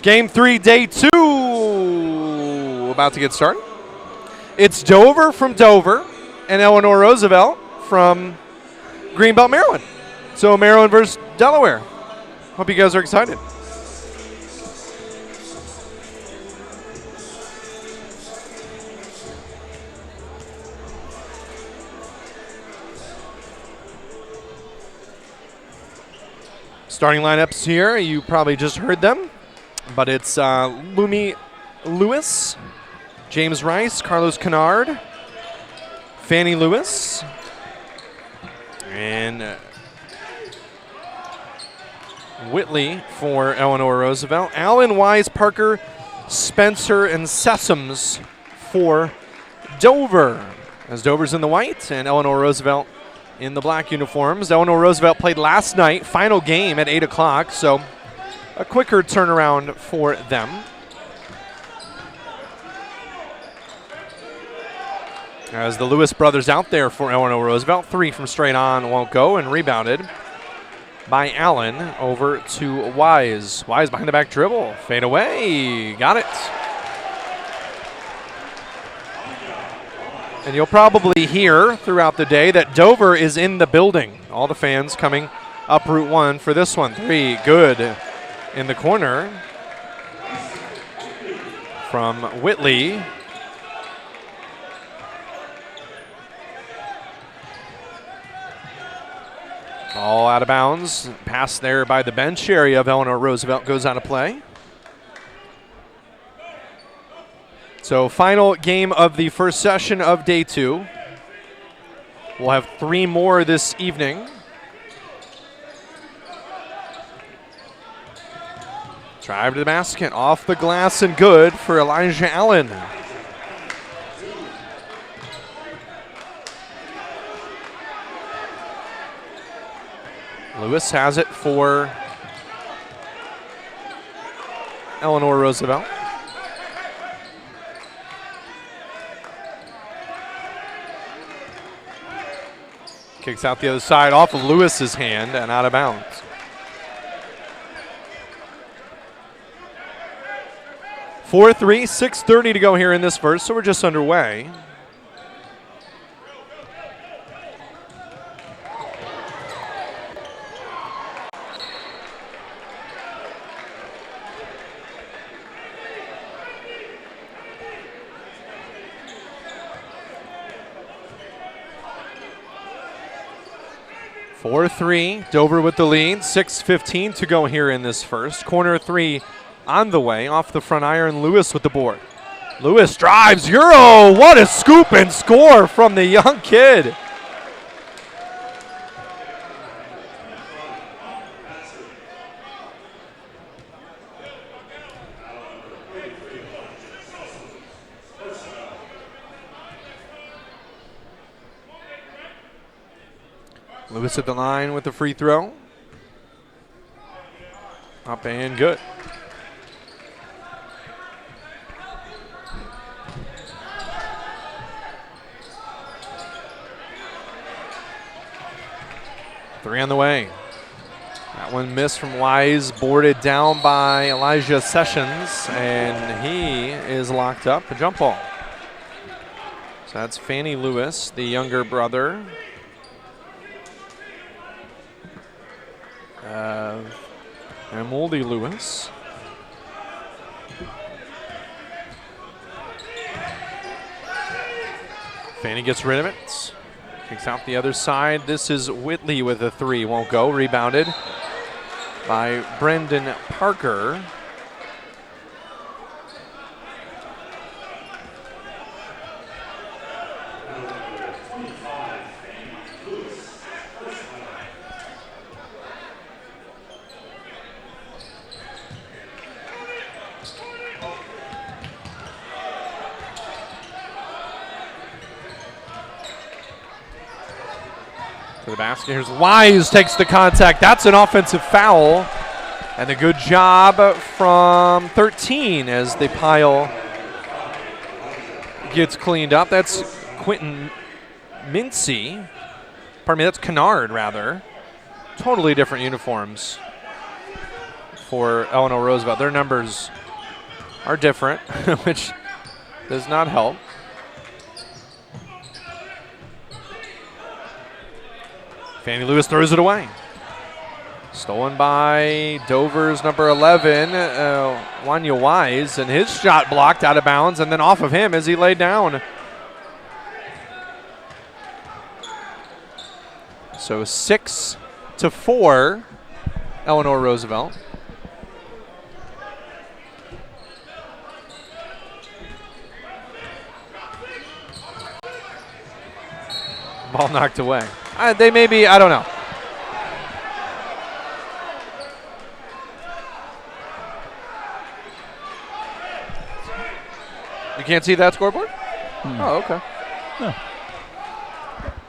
Game 3, day 2, about to get started. It's Dover from Dover and Eleanor Roosevelt from Greenbelt, Maryland. So Maryland versus Delaware. Hope you guys are excited. Starting lineups here, you probably just heard them, but it's Lumi Lewis, James Rice, Carlos Kennard, Fannie Lewis, and Whitley for Eleanor Roosevelt, Allen, Wise, Parker, Spencer, and Sessoms for Dover. As Dover's in the white and Eleanor Roosevelt in the black uniforms. Eleanor Roosevelt played last night, final game at 8 o'clock, so a quicker turnaround for them. As the Lewis brothers out there for Eleanor Roosevelt, 3 from straight on won't go, and rebounded by Allen over to Wise. Wise behind the back dribble, fade away, got it. And you'll probably hear throughout the day that Dover is in the building. All the fans coming up Route 1 for this one. 3, good in the corner from Whitley. All out of bounds. Pass there by the bench area of Eleanor Roosevelt goes out of play. So final game of the first session of day 2. We'll have 3 more this evening. Drive to the basket, off the glass and good for Elijah Allen. Lewis has it for Eleanor Roosevelt. Kicks out the other side off of Lewis's hand and out of bounds. Four, 3, 6:30 to go here in this first, so we're just underway. Four, 3, Dover with the lead. 6:15 to go here in this first. Corner 3 on the way, off the front iron. Lewis with the board. Lewis drives, Euro. What a scoop and score from the young kid. Lewis at the line with the free throw. Up and good. Three on the way. That one missed from Wise, boarded down by Elijah Sessions, and he is locked up. A jump ball. So that's Fannie Lewis, the younger brother. And Moldy Lewis. Fannie gets rid of it. Kicks out the other side. This is Whitley with a 3. Won't go. Rebounded by Brendan Parker. To the basket. Here's Wise, takes the contact. That's an offensive foul. And a good job from 13 as the pile gets cleaned up. That's Quentin Mincy. Pardon me, that's Kennard, rather. Totally different uniforms for Eleanor Roosevelt. Their numbers are different, which does not help. Fannie Lewis throws it away. Stolen by Dover's number 11, Wanya Wise, and his shot blocked out of bounds and then off of him as he laid down. So 6-4, Eleanor Roosevelt. Ball knocked away. They may be, I don't know. You can't see that scoreboard? Oh, okay. No.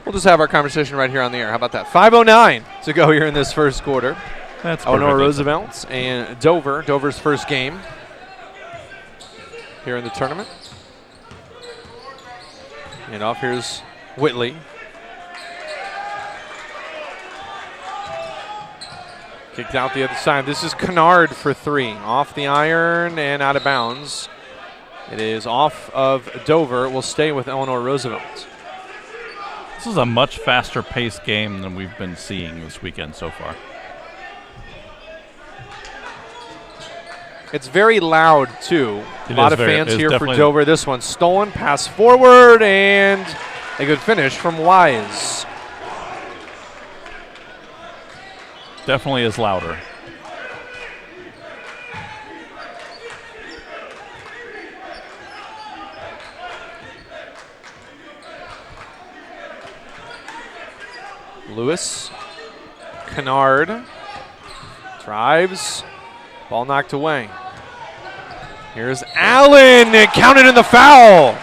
We'll just have our conversation right here on the air. How about that? 5:09 to go here in this first quarter. That's Eleanor Roosevelt and Dover. Dover's first game here in the tournament. And off here's Whitley. Kicked out the other side. This is Kennard for three. Off the iron and out of bounds. It is off of Dover. Will stay with Eleanor Roosevelt. This is a much faster paced game than we've been seeing this weekend so far. It's very loud, too. A lot of fans here for Dover. This one stolen, pass forward, and a good finish from Wise. Definitely is louder. Lewis, Kennard, drives, ball knocked away. Here's Allen, and counted in the foul.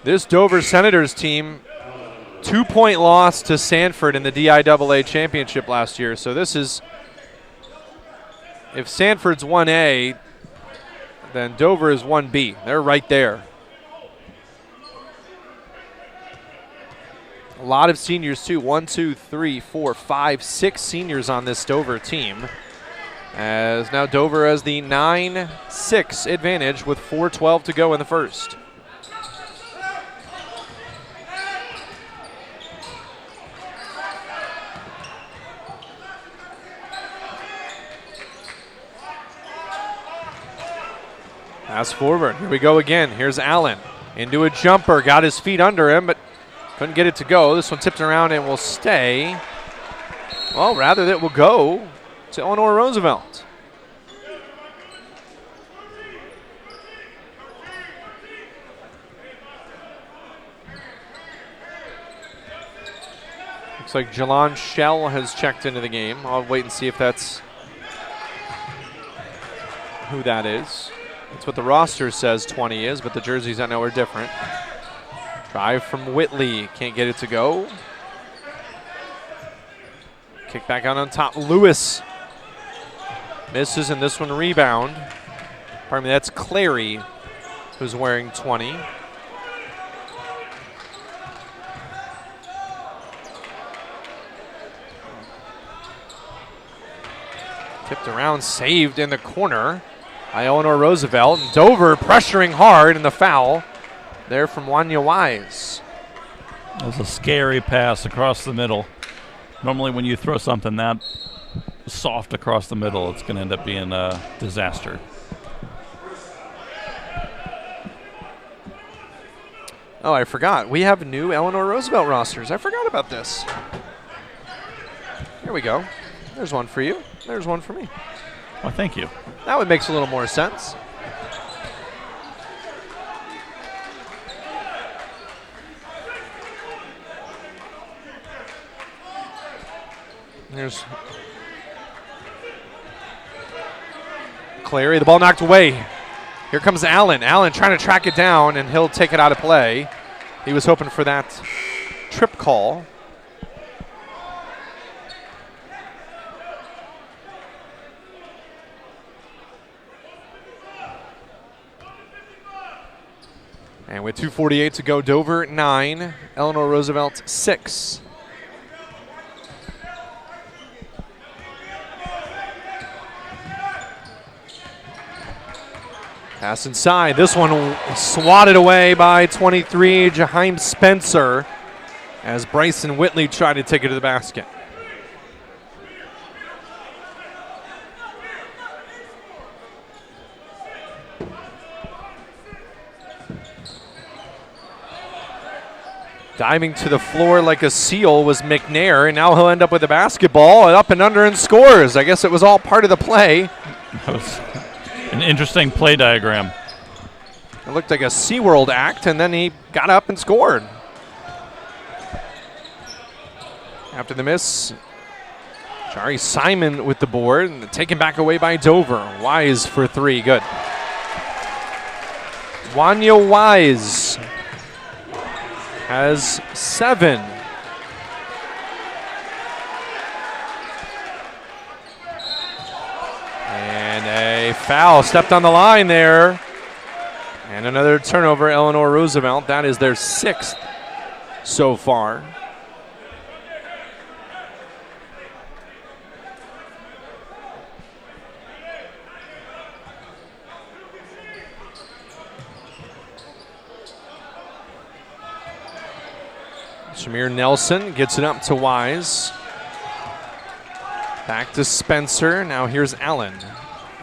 This Dover Senators team, 2-point loss to Sanford in the DIAA championship last year. So this is, if Sanford's 1A, then Dover is 1B. They're right there. A lot of seniors too. 1, 2, 3, 4, 5, 6 seniors on this Dover team. As now Dover has the 9-6 advantage with 4:12 to go in the first. Pass forward. Here we go again. Here's Allen into a jumper. Got his feet under him, but couldn't get it to go. This one tipped around and will stay. Well, rather that will go to Eleanor Roosevelt. Looks like Jalon Shell has checked into the game. I'll wait and see if that's who that is. That's what the roster says 20 is, but the jerseys I know are different. Drive from Whitley. Can't get it to go. Kick back out on top. Lewis misses, and this one rebound. Pardon me, that's Clary who's wearing 20. Tipped around, saved in the corner by Eleanor Roosevelt. And Dover pressuring hard in the foul there from Wanya Wise. It was a scary pass across the middle. Normally when you throw something that soft across the middle, it's going to end up being a disaster. Oh, I forgot. We have new Eleanor Roosevelt rosters. I forgot about this. Here we go. There's one for you. There's one for me. Well, thank you. That one makes a little more sense. There's Clary. The ball knocked away. Here comes Allen. Allen trying to track it down, and he'll take it out of play. He was hoping for that trip call. And with 2:48 to go, Dover 9, Eleanor Roosevelt 6. Pass inside. This one swatted away by 23, Jaheim Spencer, as Bryson Whitley tried to take it to the basket. Diving to the floor like a seal was McNair, and now he'll end up with a basketball and up and under and scores. I guess it was all part of the play. That was an interesting play diagram. It looked like a SeaWorld act, and then he got up and scored. After the miss, Jari Simon with the board, and taken back away by Dover. Wise for 3, good. Wanya Wise has 7. And a foul stepped on the line there. And another turnover, Eleanor Roosevelt. That is their 6th so far. Shamir Nelson gets it up to Wise. Back to Spencer. Now here's Allen.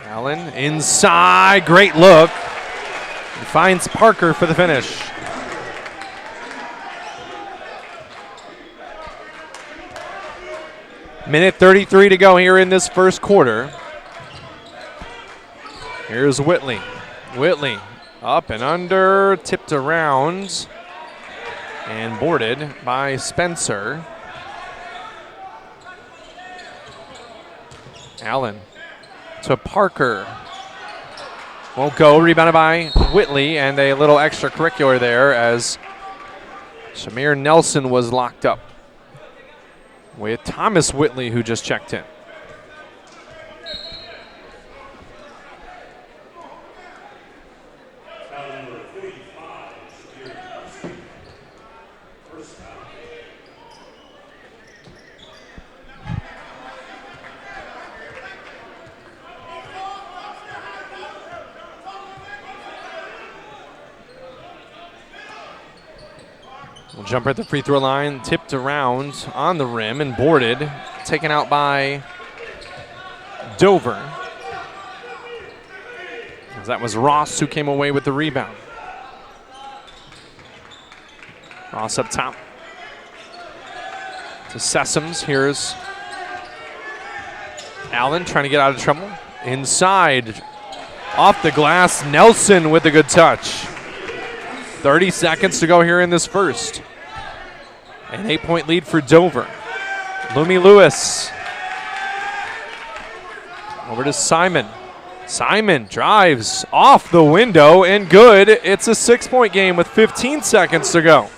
Allen inside. Great look. He finds Parker for the finish. Minute 33 to go here in this first quarter. Here's Whitley. Whitley up and under, tipped around, and boarded by Spencer. Allen to Parker. Won't go. Rebounded by Whitley, and a little extracurricular there as Shamir Nelson was locked up with Thomas Whitley, who just checked in. Jumper at the free throw line, tipped around on the rim and boarded, taken out by Dover. As that was Ross who came away with the rebound. Ross up top to Sessoms. Here's Allen trying to get out of trouble. Inside, off the glass, Nelson with a good touch. 30 seconds to go here in this first. An 8-point lead for Dover. Lumi Lewis. Over to Simon. Simon drives off the window and good. It's a 6-point game with 15 seconds to go.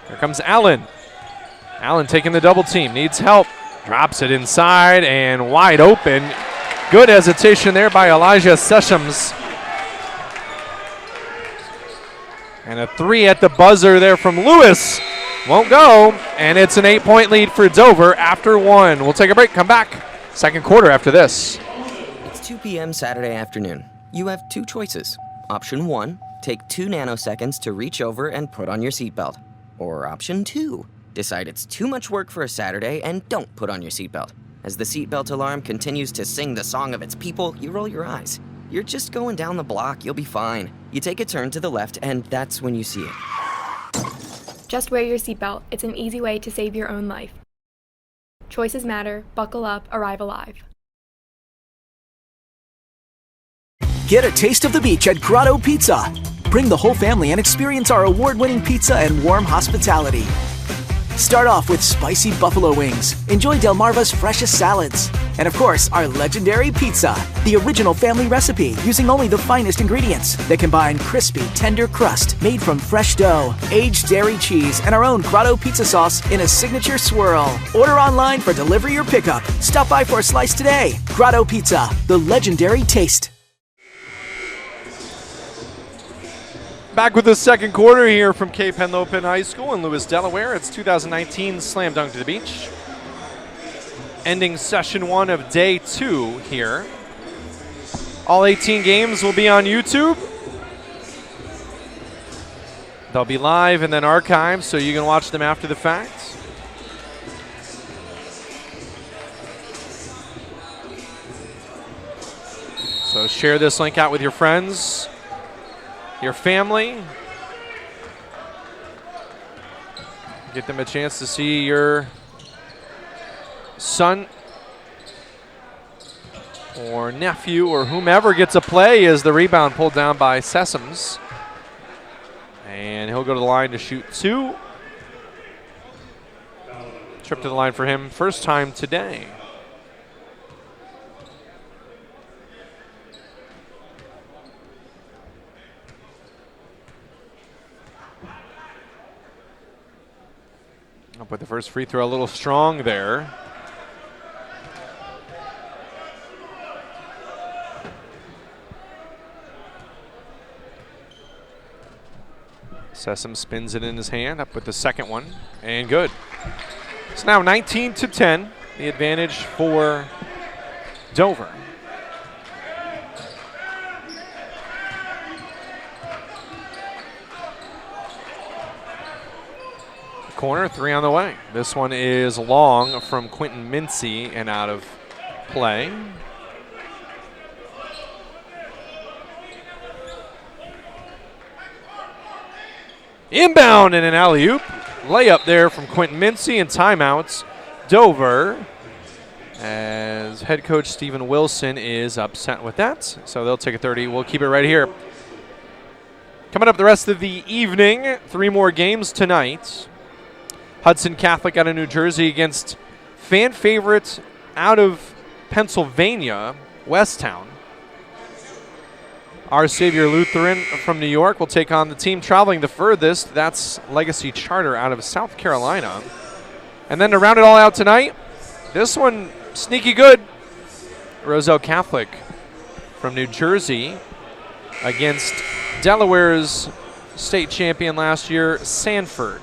Here comes Allen. Allen taking the double team, needs help. Drops it inside and wide open. Good hesitation there by Elijah Sessoms. And a 3 at the buzzer there from Lewis. Won't go, and it's an 8-point lead for Dover after 1. We'll take a break, come back. Second quarter after this. It's 2 p.m. Saturday afternoon. You have 2 choices. Option 1, take 2 nanoseconds to reach over and put on your seatbelt. Or option 2, decide it's too much work for a Saturday and don't put on your seatbelt. As the seatbelt alarm continues to sing the song of its people, you roll your eyes. You're just going down the block, you'll be fine. You take a turn to the left, and that's when you see it. Just wear your seatbelt. It's an easy way to save your own life. Choices matter. Buckle up. Arrive alive. Get a taste of the beach at Grotto Pizza. Bring the whole family and experience our award-winning pizza and warm hospitality. Start off with spicy buffalo wings. Enjoy Delmarva's freshest salads. And of course, our legendary pizza, the original family recipe using only the finest ingredients that combine crispy, tender crust made from fresh dough, aged dairy cheese, and our own Grotto pizza sauce in a signature swirl. Order online for delivery or pickup. Stop by for a slice today. Grotto Pizza, the legendary taste. Back with the second quarter here from Cape Henlopen High School in Lewis, Delaware. It's 2019 Slam Dunk to the Beach. Ending session 1 of day 2 here. All 18 games will be on YouTube. They'll be live and then archived, so you can watch them after the fact. So share this link out with your friends, your family. Get them a chance to see your son or nephew or whomever gets a play as the rebound pulled down by Sessoms. And he'll go to the line to shoot 2. Trip to the line for him, first time today. Up with the first free throw a little strong there. Sessom spins it in his hand, up with the second one, and good. It's now 19-10, the advantage for Dover. Corner, 3 on the way. This one is long from Quentin Mincy and out of play. Inbound and an alley-oop. Layup there from Quentin Mincy and timeouts. Dover, as head coach Stephen Wilson is upset with that. So they'll take a 30. We'll keep it right here. Coming up the rest of the evening, 3 more games tonight. Hudson Catholic out of New Jersey against fan favorite out of Pennsylvania, Westtown. Our Savior Lutheran from New York will take on the team traveling the furthest. That's Legacy Charter out of South Carolina. And then to round it all out tonight, this one sneaky good. Roselle Catholic from New Jersey against Delaware's state champion last year, Sanford.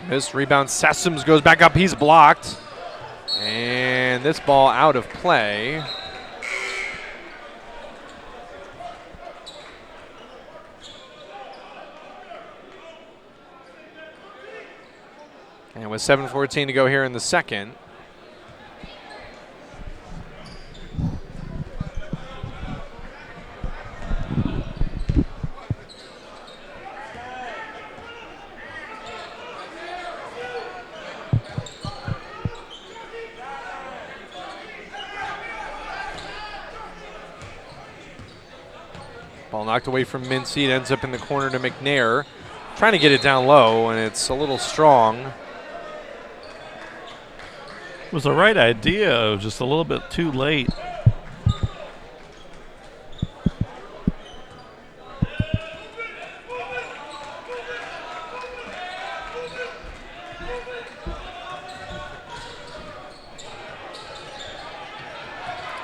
This rebound, Sessoms goes back up. He's blocked. And this ball out of play. And with 7:14 to go here in the second. Ball knocked away from Mincy. It ends up in the corner to McNair. Trying to get it down low, and it's a little strong. It was the right idea, just a little bit too late.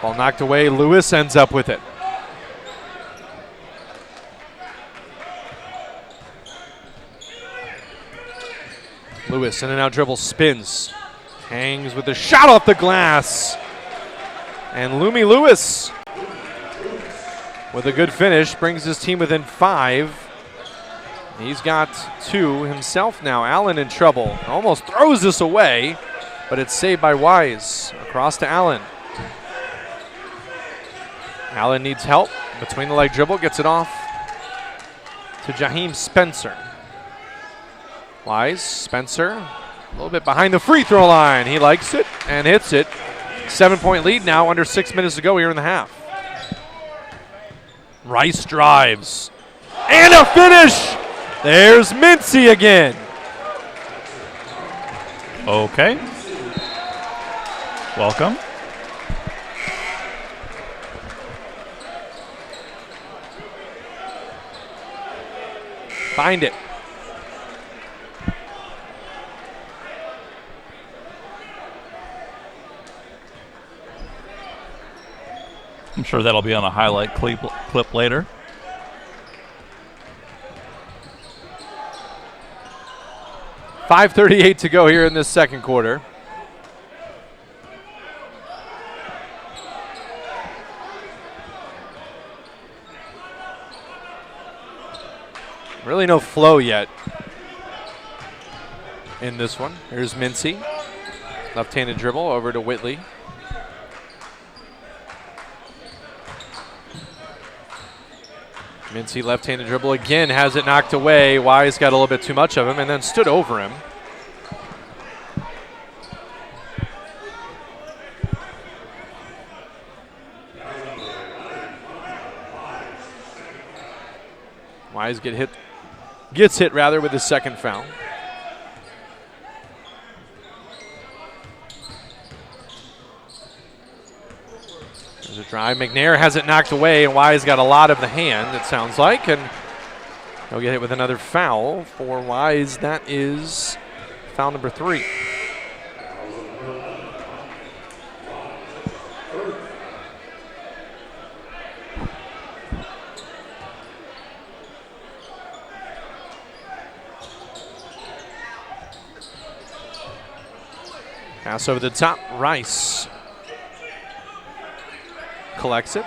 Ball knocked away. Lewis ends up with it. Lewis in and out dribble, spins, hangs with a shot off the glass. And Lumi Lewis with a good finish brings his team within 5. He's got 2 himself now. Allen in trouble. Almost throws this away, but it's saved by Wise. Across to Allen. Allen needs help. Between the leg dribble, gets it off to Jaheim Spencer. Wise, Spencer, a little bit behind the free throw line. He likes it and hits it. 7-point lead now, under 6 minutes to go here in the half. Rice drives. And a finish! There's Mincy again. Okay. Welcome. Find it. I'm sure that'll be on a highlight clip later. .538 to go here in this second quarter. Really no flow yet in this one. Here's Mincy. Left-handed dribble over to Whitley. Mincy left-handed dribble again, has it knocked away. Wise got a little bit too much of him and then stood over him. Wise gets hit rather with his second foul. There's a drive. McNair has it knocked away, and Wise got a lot of the hand, it sounds like, and he'll get hit with another foul for Wise. That is foul number 3. Pass over the top, Rice collects it.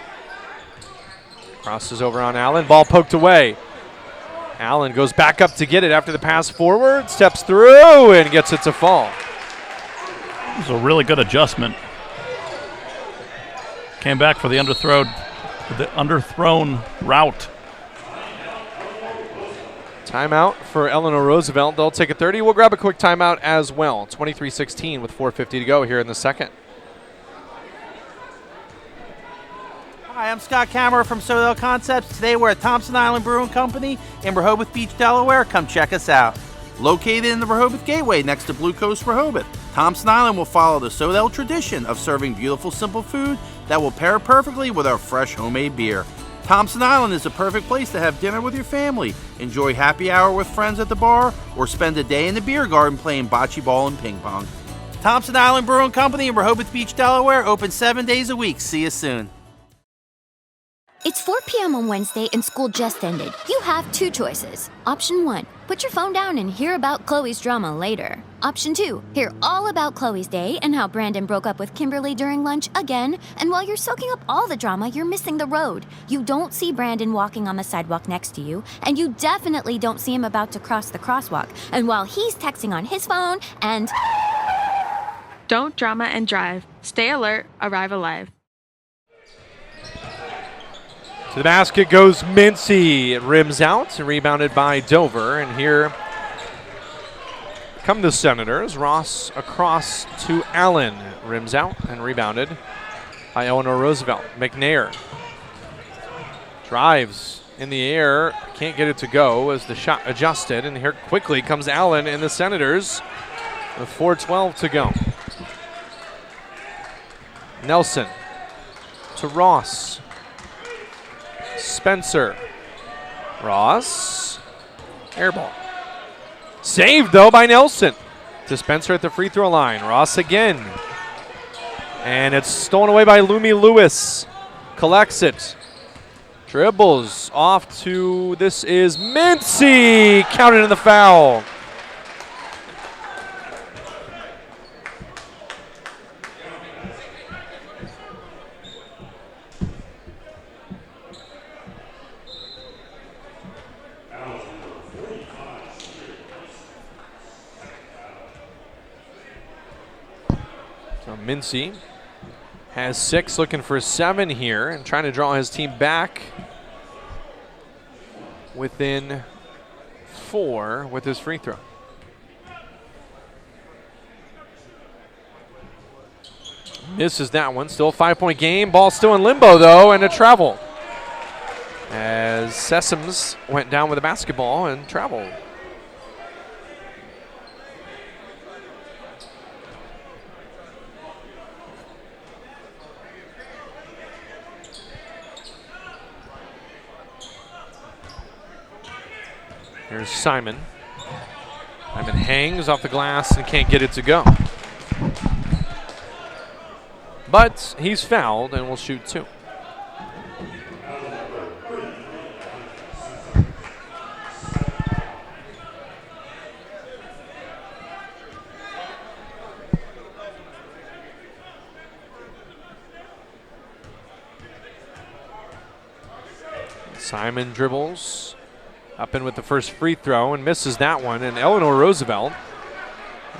Crosses over on Allen, ball poked away. Allen goes back up to get it after the pass forward, steps through and gets it to fall. It was a really good adjustment. Came back for the underthrown route. Timeout for Eleanor Roosevelt. They'll take a 30. We'll grab a quick timeout as well. 23-16 with 4:50 to go here in the second. Hi, I'm Scott Kammerer from Sodell Concepts. Today we're at Thompson Island Brewing Company in Rehoboth Beach, Delaware. Come check us out. Located in the Rehoboth Gateway next to Blue Coast Rehoboth, Thompson Island will follow the Sodell tradition of serving beautiful, simple food that will pair perfectly with our fresh homemade beer. Thompson Island is the perfect place to have dinner with your family, enjoy happy hour with friends at the bar, or spend a day in the beer garden playing bocce ball and ping pong. Thompson Island Brewing Company in Rehoboth Beach, Delaware, open 7 days a week. See you soon. It's 4 p.m. on Wednesday and school just ended. You have 2 choices. Option 1, put your phone down and hear about Chloe's drama later. Option 2, hear all about Chloe's day and how Brandon broke up with Kimberly during lunch again. And while you're soaking up all the drama, you're missing the road. You don't see Brandon walking on the sidewalk next to you, and you definitely don't see him about to cross the crosswalk. And while he's texting on his phone and... Don't drama and drive. Stay alert, arrive alive. To the basket goes Mincy. It rims out, rebounded by Dover. And here come the Senators. Ross across to Allen. Rims out and rebounded by Eleanor Roosevelt. McNair drives in the air. Can't get it to go as the shot adjusted. And here quickly comes Allen and the Senators with 4:12 to go. Nelson to Ross. Spencer. Ross. Airball. Saved, though, by Nelson. To Spencer at the free throw line. Ross again. And it's stolen away by Lumi Lewis. Collects it. Dribbles off to, this is Mincy. Counted in the foul. Mincy has 6, looking for 7 here, and trying to draw his team back within 4 with his free throw. Misses that one. Still a 5-point game. Ball still in limbo, though, and a travel. As Sessoms went down with the basketball and traveled. Here's Simon. Simon hangs off the glass and can't get it to go. But he's fouled and will shoot 2. Simon dribbles up in with the first free throw and misses that one. And Eleanor Roosevelt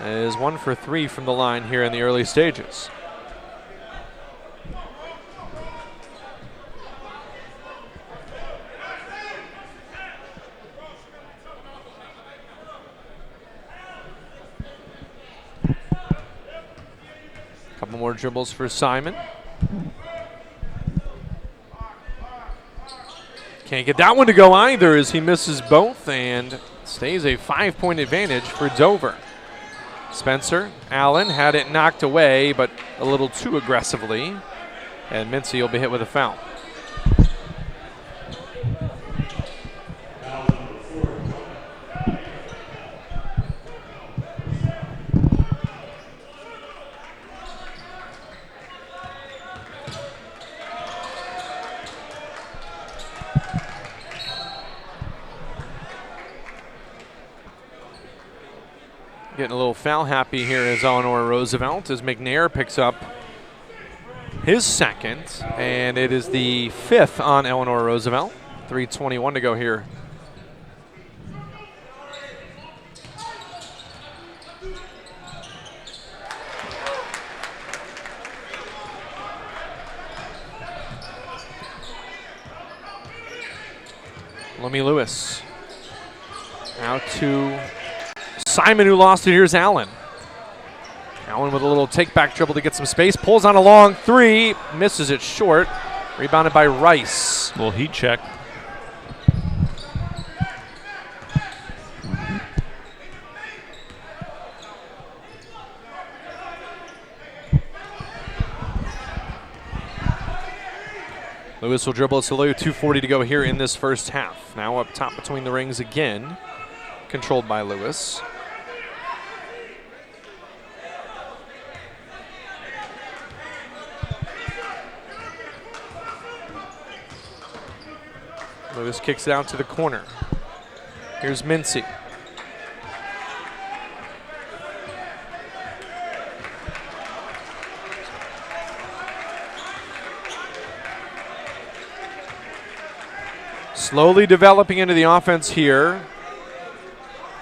is 1 for 3 from the line here in the early stages. Couple more dribbles for Simon. Can't get that one to go either as he misses both and stays a 5-point advantage for Dover. Spencer Allen had it knocked away, but a little too aggressively. And Mincy will be hit with a foul. Getting a little foul happy here is Eleanor Roosevelt as McNair picks up his second, and it is the 5th on Eleanor Roosevelt. 3:21 to go here. Lemmy Lewis out to Simon, who lost it. Here's Allen. Allen with a little take-back dribble to get some space. Pulls on a long 3. Misses it short. Rebounded by Rice. Little heat check. Lewis will dribble it to Lou. 2:40 to go here in this first half. Now up top between the rings again. Controlled by Lewis. Lewis kicks it out to the corner. Here's Mincy. Slowly developing into the offense here,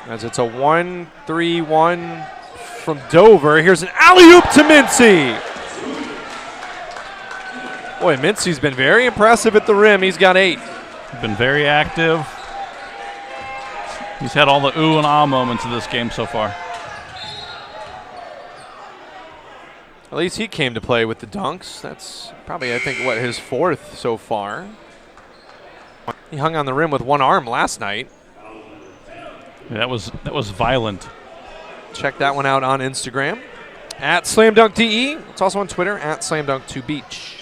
as it's a 1-3-1 from Dover. Here's an alley-oop to Mincy. Boy, Mincy's been very impressive at the rim. He's got 8. Been very active. He's had all the ooh and ah moments of this game so far. At least he came to play with the dunks. That's probably, I think, what, his 4th so far. He hung on the rim with one arm last night. Yeah, that was violent. Check that one out on Instagram at SlamDunkDE. It's also on Twitter at SlamDunk2Beach.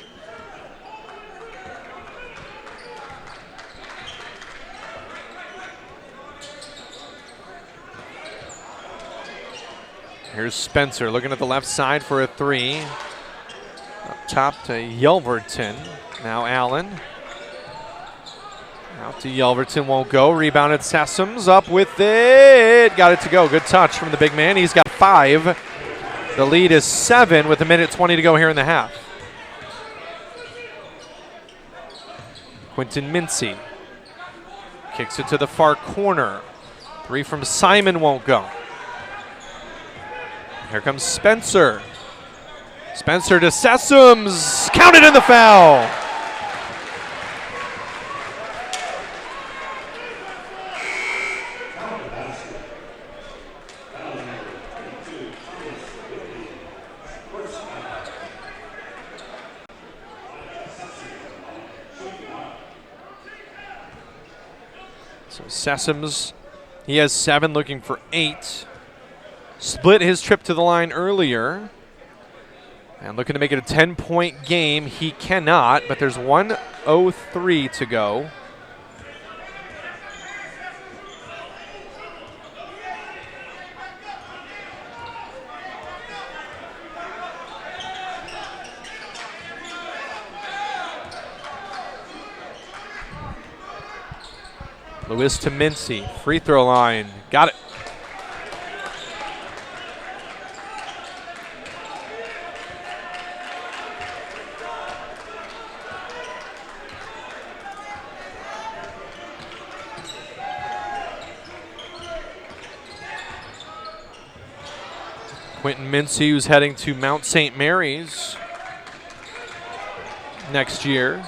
Here's Spencer looking at the left side for a 3. Up top to Yelverton. Now Allen. Out to Yelverton, won't go. Rebounded Sessoms, up with it. Got it to go. Good touch from the big man. He's got 5. The lead is 7 with 1:20 to go here in the half. Quentin Mincy kicks it to the far corner. 3 from Simon won't go. Here comes Spencer. Spencer to Sessoms. Counted in the foul. So Sessoms, he has 7, looking for 8. Split his trip to the line earlier. And looking to make it a 10-point game. He cannot, but there's 1:03 to go. Lewis to Mincy. Free throw line. Got it. Quentin Mincy, who's heading to Mount St. Mary's next year,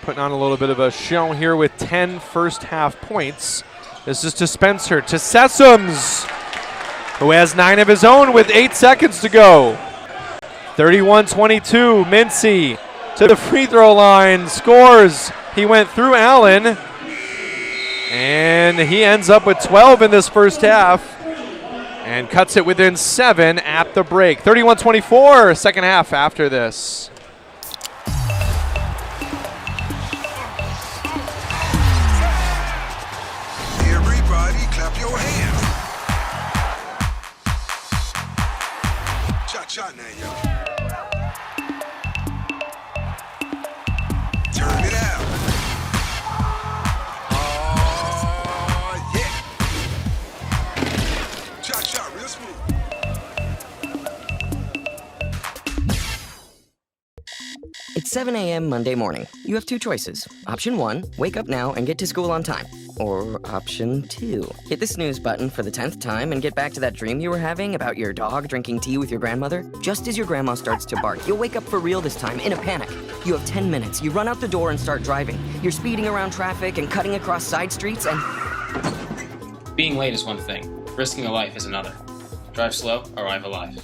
putting on a little bit of a show here with 10 first half points. This is to Spencer, to Sessoms, who has 9 of his own with 8 seconds to go. 31-22, Mincy to the free throw line, scores. He went through Allen, and he ends up with 12 in this first half and cuts it within 7 at the break. 31-24, second half after this. Everybody clap your hands. Cha-cha now, y'all. Turn it out. Oh, yeah. Cha-cha, real smooth. It's 7 a.m. Monday morning. You have 2 choices. Option 1, wake up now and get to school on time. Or option 2, hit the snooze button for the 10th time and get back to that dream you were having about your dog drinking tea with your grandmother. Just as your grandma starts to bark, you'll wake up for real this time in a panic. You have 10 minutes. You run out the door and start driving. You're speeding around traffic and cutting across side streets and... Being late is one thing. Risking a life is another. Drive slow, arrive alive.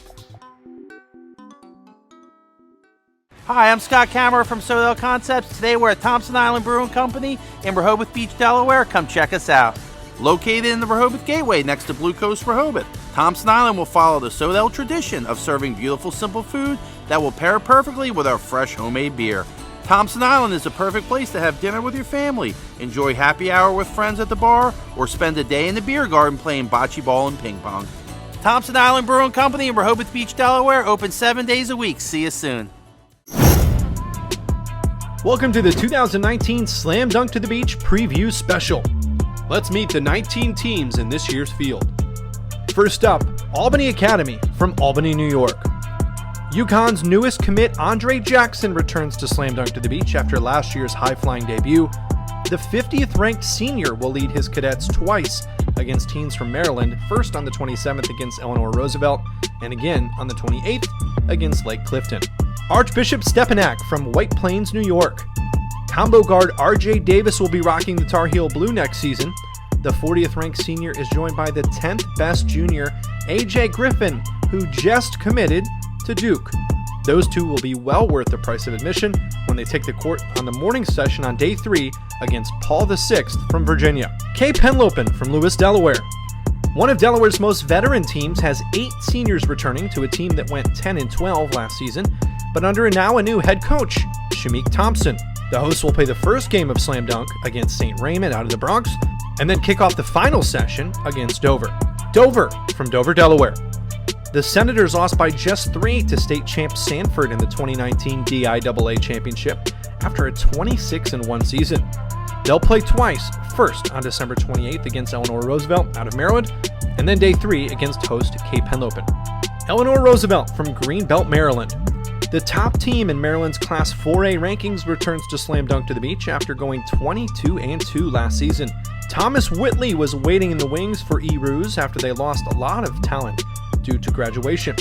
Hi, I'm Scott Kammerer from Sodell Concepts. Today we're at Thompson Island Brewing Company in Rehoboth Beach, Delaware. Come check us out. Located in the Rehoboth Gateway next to Blue Coast Rehoboth, Thompson Island will follow the Sodell tradition of serving beautiful, simple food that will pair perfectly with our fresh homemade beer. Thompson Island is the perfect place to have dinner with your family, enjoy happy hour with friends at the bar, or spend a day in the beer garden playing bocce ball and ping pong. Thompson Island Brewing Company in Rehoboth Beach, Delaware, open 7 days a week. See you soon. Welcome to the 2019 Slam Dunk to the Beach Preview Special. Let's meet the 19 teams in this year's field. First up, Albany Academy from Albany, New York. UConn's newest commit, Andre Jackson, returns to Slam Dunk to the Beach after last year's high-flying debut. The 50th ranked senior will lead his cadets twice against teams from Maryland, first on the 27th against Eleanor Roosevelt, and again on the 28th against Lake Clifton. Archbishop Stepanak from White Plains, New York. Combo guard RJ Davis will be rocking the Tar Heel blue next season. The 40th ranked senior is joined by the 10th best junior, AJ Griffin, who just committed to Duke. Those two will be well worth the price of admission when they take the court on the morning session on day 3 against Paul VI from Virginia. Kay Penlopen from Lewis, Delaware. One of Delaware's most veteran teams has 8 seniors returning to a team that went 10-12 last season, but under now a new head coach, Shamik Thompson. The hosts will play the first game of Slam Dunk against St. Raymond out of the Bronx, and then kick off the final session against Dover. Dover from Dover, Delaware. The Senators lost by just 3 to state champ Sanford in the 2019 DIAA Championship after a 26-1 season. They'll play twice, first on December 28th against Eleanor Roosevelt out of Maryland, and then day 3 against host Kay Penlopen. Eleanor Roosevelt from Greenbelt, Maryland. The top team in Maryland's Class 4A rankings returns to Slam Dunk to the Beach after going 22-2 last season. Thomas Whitley was waiting in the wings for E-Roos after they lost a lot of talent due to graduation.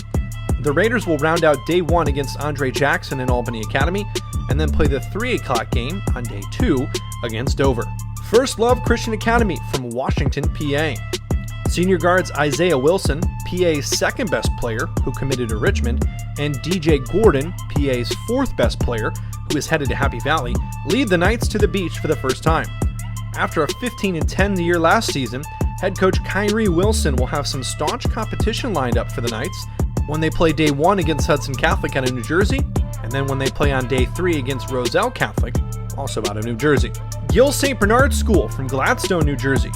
The Raiders will round out day 1 against Andre Jackson in Albany Academy, and then play the 3 o'clock game on day 2 against Dover. First Love Christian Academy from Washington, PA. Senior guards Isaiah Wilson, PA's second best player, who committed to Richmond, and DJ Gordon, PA's fourth best player, who is headed to Happy Valley, lead the Knights to the beach for the first time. After a 15-10 year last season, head coach Kyrie Wilson will have some staunch competition lined up for the Knights when they play day 1 against Hudson Catholic out of New Jersey, and then when they play on day 3 against Roselle Catholic, also out of New Jersey. Gill St. Bernard School from Gladstone, New Jersey.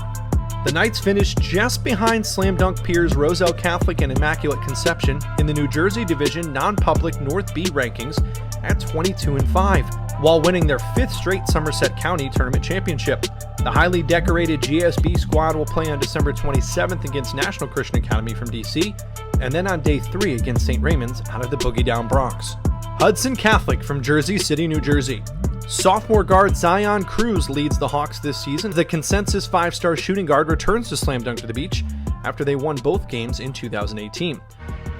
The Knights finished just behind slam dunk peers Roselle Catholic and Immaculate Conception in the New Jersey Division non-public North B rankings at 22-5. while winning their 5th straight Somerset County Tournament Championship. The highly decorated GSB squad will play on December 27th against National Christian Academy from DC, and then on day 3 against St. Raymond's out of the Boogie Down Bronx. Hudson Catholic from Jersey City, New Jersey. Sophomore guard Zion Cruz leads the Hawks this season. The consensus 5-star shooting guard returns to Slam Dunk to the Beach after they won both games in 2018.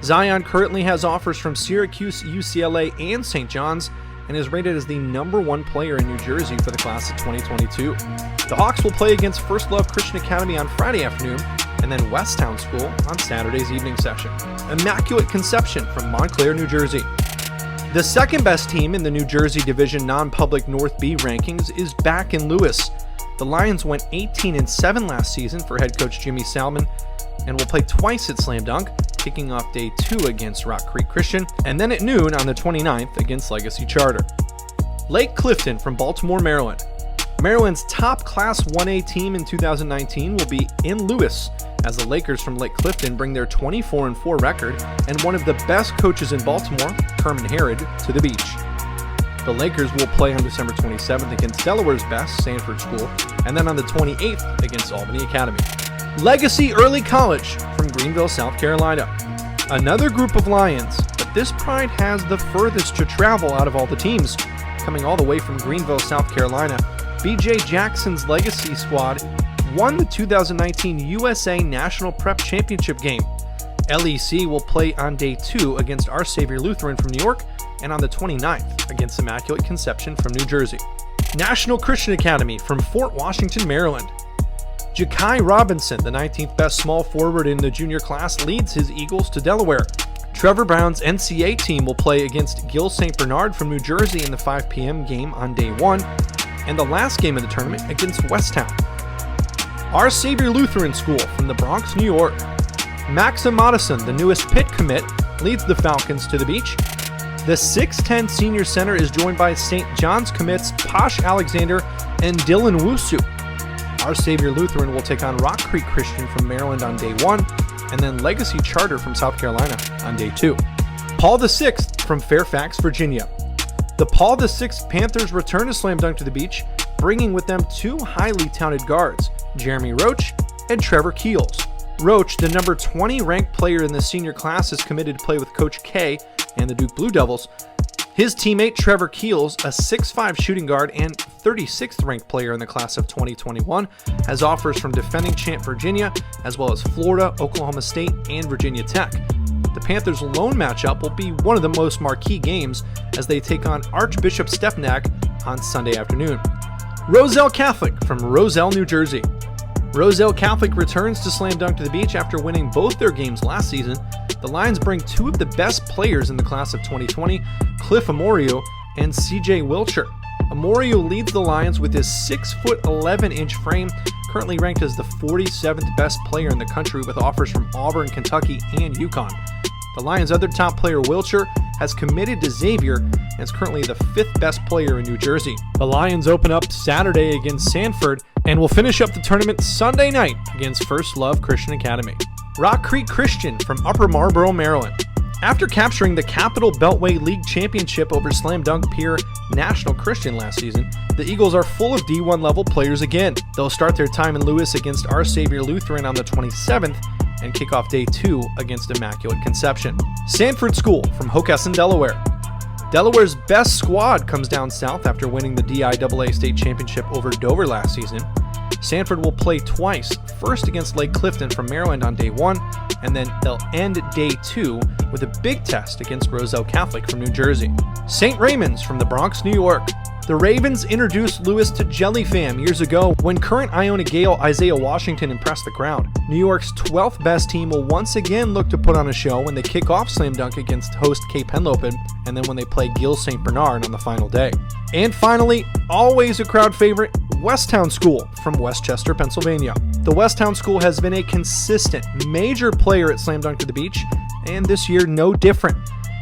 Zion currently has offers from Syracuse, UCLA, and St. John's, and is rated as the #1 player in New Jersey for the class of 2022. The Hawks will play against First Love Christian Academy on Friday afternoon, and then Westtown School on Saturday's evening session. Immaculate Conception from Montclair, New Jersey. The second best team in the New Jersey Division non-public North B rankings is back in Lewis. The Lions went 18-7 last season for head coach Jimmy Salmon, and will play twice at Slam Dunk, kicking off day 2 against Rock Creek Christian, and then at noon on the 29th against Legacy Charter. Lake Clifton from Baltimore, Maryland. Maryland's top Class 1A team in 2019 will be in Lewis, as the Lakers from Lake Clifton bring their 24-4 record and one of the best coaches in Baltimore, Herman Herod, to the beach. The Lakers will play on December 27th against Delaware's best, Sanford School, and then on the 28th against Albany Academy. Legacy Early College from Greenville, South Carolina. Another group of Lions, but this pride has the furthest to travel out of all the teams. Coming all the way from Greenville, South Carolina, BJ Jackson's Legacy squad won the 2019 USA National Prep Championship game. LEC will play on day 2 against Our Savior Lutheran from New York, and on the 29th against Immaculate Conception from New Jersey. National Christian Academy from Fort Washington, Maryland. Ja'Kai Robinson, the 19th best small forward in the junior class, leads his Eagles to Delaware. Trevor Brown's NCAA team will play against Gil St. Bernard from New Jersey in the 5 p.m. game on day 1, and the last game of the tournament against Westtown. Our Savior Lutheran School from the Bronx, New York. Maxim Madison, the newest Pitt commit, leads the Falcons to the beach. The 6'10 senior center is joined by St. John's commits Posh Alexander and Dylan Wusu. Our Savior Lutheran will take on Rock Creek Christian from Maryland on day 1, and then Legacy Charter from South Carolina on day 2. Paul VI from Fairfax, Virginia. The Paul VI Panthers return to Slam Dunk to the Beach, bringing with them 2 highly touted guards, Jeremy Roach and Trevor Keels. Roach, the number 20 ranked player in the senior class, is committed to play with Coach K and the Duke Blue Devils. His teammate Trevor Keels, a 6'5 shooting guard and 36th ranked player in the class of 2021, has offers from defending champ Virginia, as well as Florida, Oklahoma State, and Virginia Tech. The Panthers' lone matchup will be one of the most marquee games as they take on Archbishop Stepnac on Sunday afternoon. Roselle Catholic from Roselle, New Jersey. Roselle Catholic returns to Slam Dunk to the Beach after winning both their games last season. The Lions bring 2 of the best players in the class of 2020, Cliff Amorio and CJ Wilcher. Amorio leads the Lions with his 6'11" frame, currently ranked as the 47th best player in the country with offers from Auburn, Kentucky, and UConn. The Lions' other top player, Wilcher, has committed to Xavier and is currently the 5th best player in New Jersey. The Lions open up Saturday against Sanford and will finish up the tournament Sunday night against First Love Christian Academy. Rock Creek Christian from Upper Marlboro, Maryland. After capturing the Capital Beltway League Championship over Slam Dunk peer National Christian last season, the Eagles are full of D1 level players again. They'll start their time in Lewis against Our Savior Lutheran on the 27th and kick off day 2 against Immaculate Conception. Sanford School from Hockessin, Delaware. Delaware's best squad comes down south after winning the DIAA state championship over Dover last season. Sanford will play twice, first against Lake Clifton from Maryland on day 1, and then they'll end day 2 with a big test against Roselle Catholic from New Jersey. St. Raymond's from the Bronx, New York. The Ravens introduced Lewis to Jelly Fam years ago when current Iona Gale Isaiah Washington impressed the crowd. New York's 12th best team will once again look to put on a show when they kick off Slam Dunk against host Cape Henlopen, and then when they play Gil St. Bernard on the final day. And finally, always a crowd favorite, Westtown School from Westchester, Pennsylvania. The Westtown School has been a consistent, major player at Slam Dunk to the Beach, and this year no different.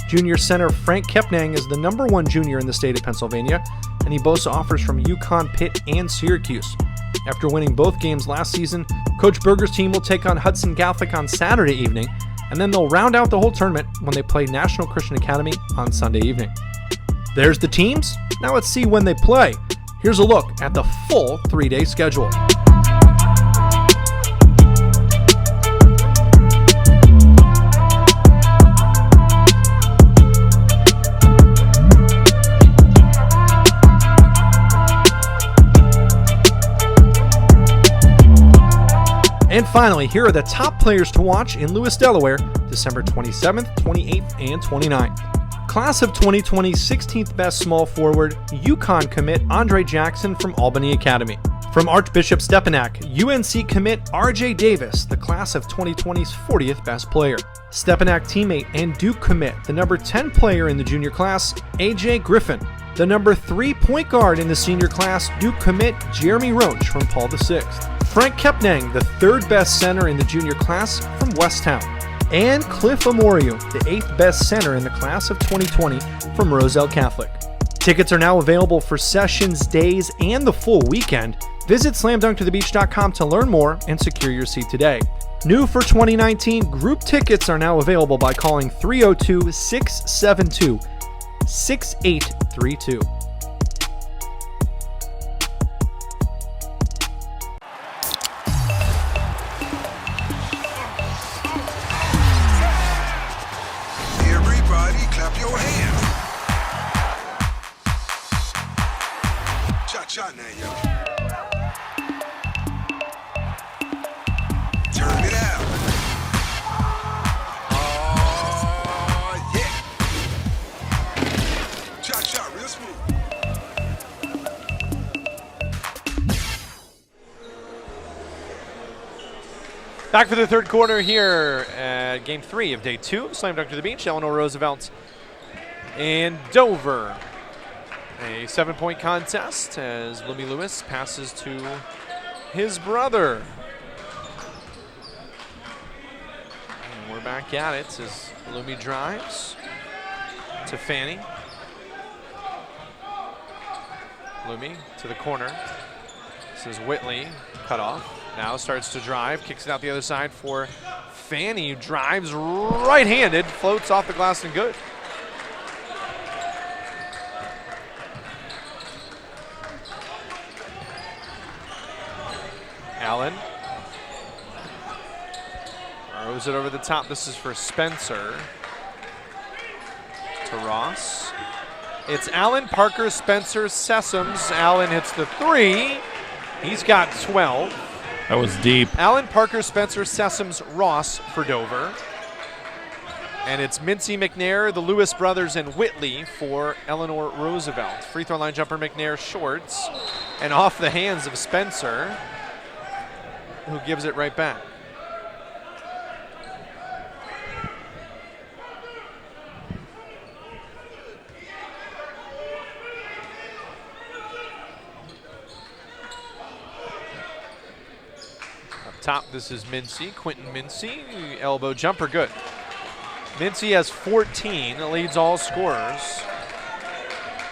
Junior center Frank Kepnang is the #1 junior in the state of Pennsylvania, and he boasts offers from UConn, Pitt, and Syracuse. After winning both games last season, Coach Berger's team will take on Hudson Catholic on Saturday evening, and then they'll round out the whole tournament when they play National Christian Academy on Sunday evening. There's the teams. Now let's see when they play. Here's a look at the full 3-day schedule. And finally, here are the top players to watch in Lewis, Delaware, December 27th, 28th, and 29th. Class of 2020 16th best small forward, UConn commit Andre Jackson from Albany Academy. From Archbishop Stepanak, UNC commit RJ Davis, the class of 2020's 40th best player. Stepanak teammate and Duke commit, the number 10 player in the junior class, AJ Griffin. The number 3 point guard in the senior class, Duke commit Jeremy Roach from Paul VI. Frank Kepnang, the 3rd best center in the junior class from Westtown. And Cliff Amoriu, the 8th best center in the class of 2020 from Roselle Catholic. Tickets are now available for sessions, days, and the full weekend. Visit slamdunktothebeach.com to learn more and secure your seat today. New for 2019, group tickets are now available by calling 302-672-6832. Everybody clap your hands. Cha-cha now, y'all. Turn it out. Oh, yeah. Cha-cha, real smooth. Back for the third quarter here at Game 3 of Day 2 of Slam Dunk to the Beach. Eleanor Roosevelt and Dover. A 7-point contest as Lumi Lewis passes to his brother. And we're back at it as Lumi drives to Fanny. Lumi to the corner. This is Whitley, cut off. Now starts to drive, kicks it out the other side for Fanny, drives right-handed, floats off the glass and good. Allen throws it over the top. This is for Spencer. To Ross. It's Allen, Parker, Spencer, Sessoms. Allen hits the 3. He's got 12. That was deep. Allen, Parker, Spencer, Sessoms, Ross for Dover. And it's Mincy, McNair, the Lewis brothers, and Whitley for Eleanor Roosevelt. Free throw line jumper, McNair shorts. And off the hands of Spencer, who gives it right back. Top, this is Mincy, Quentin Mincy, elbow jumper, good. Mincy has 14, leads all scorers.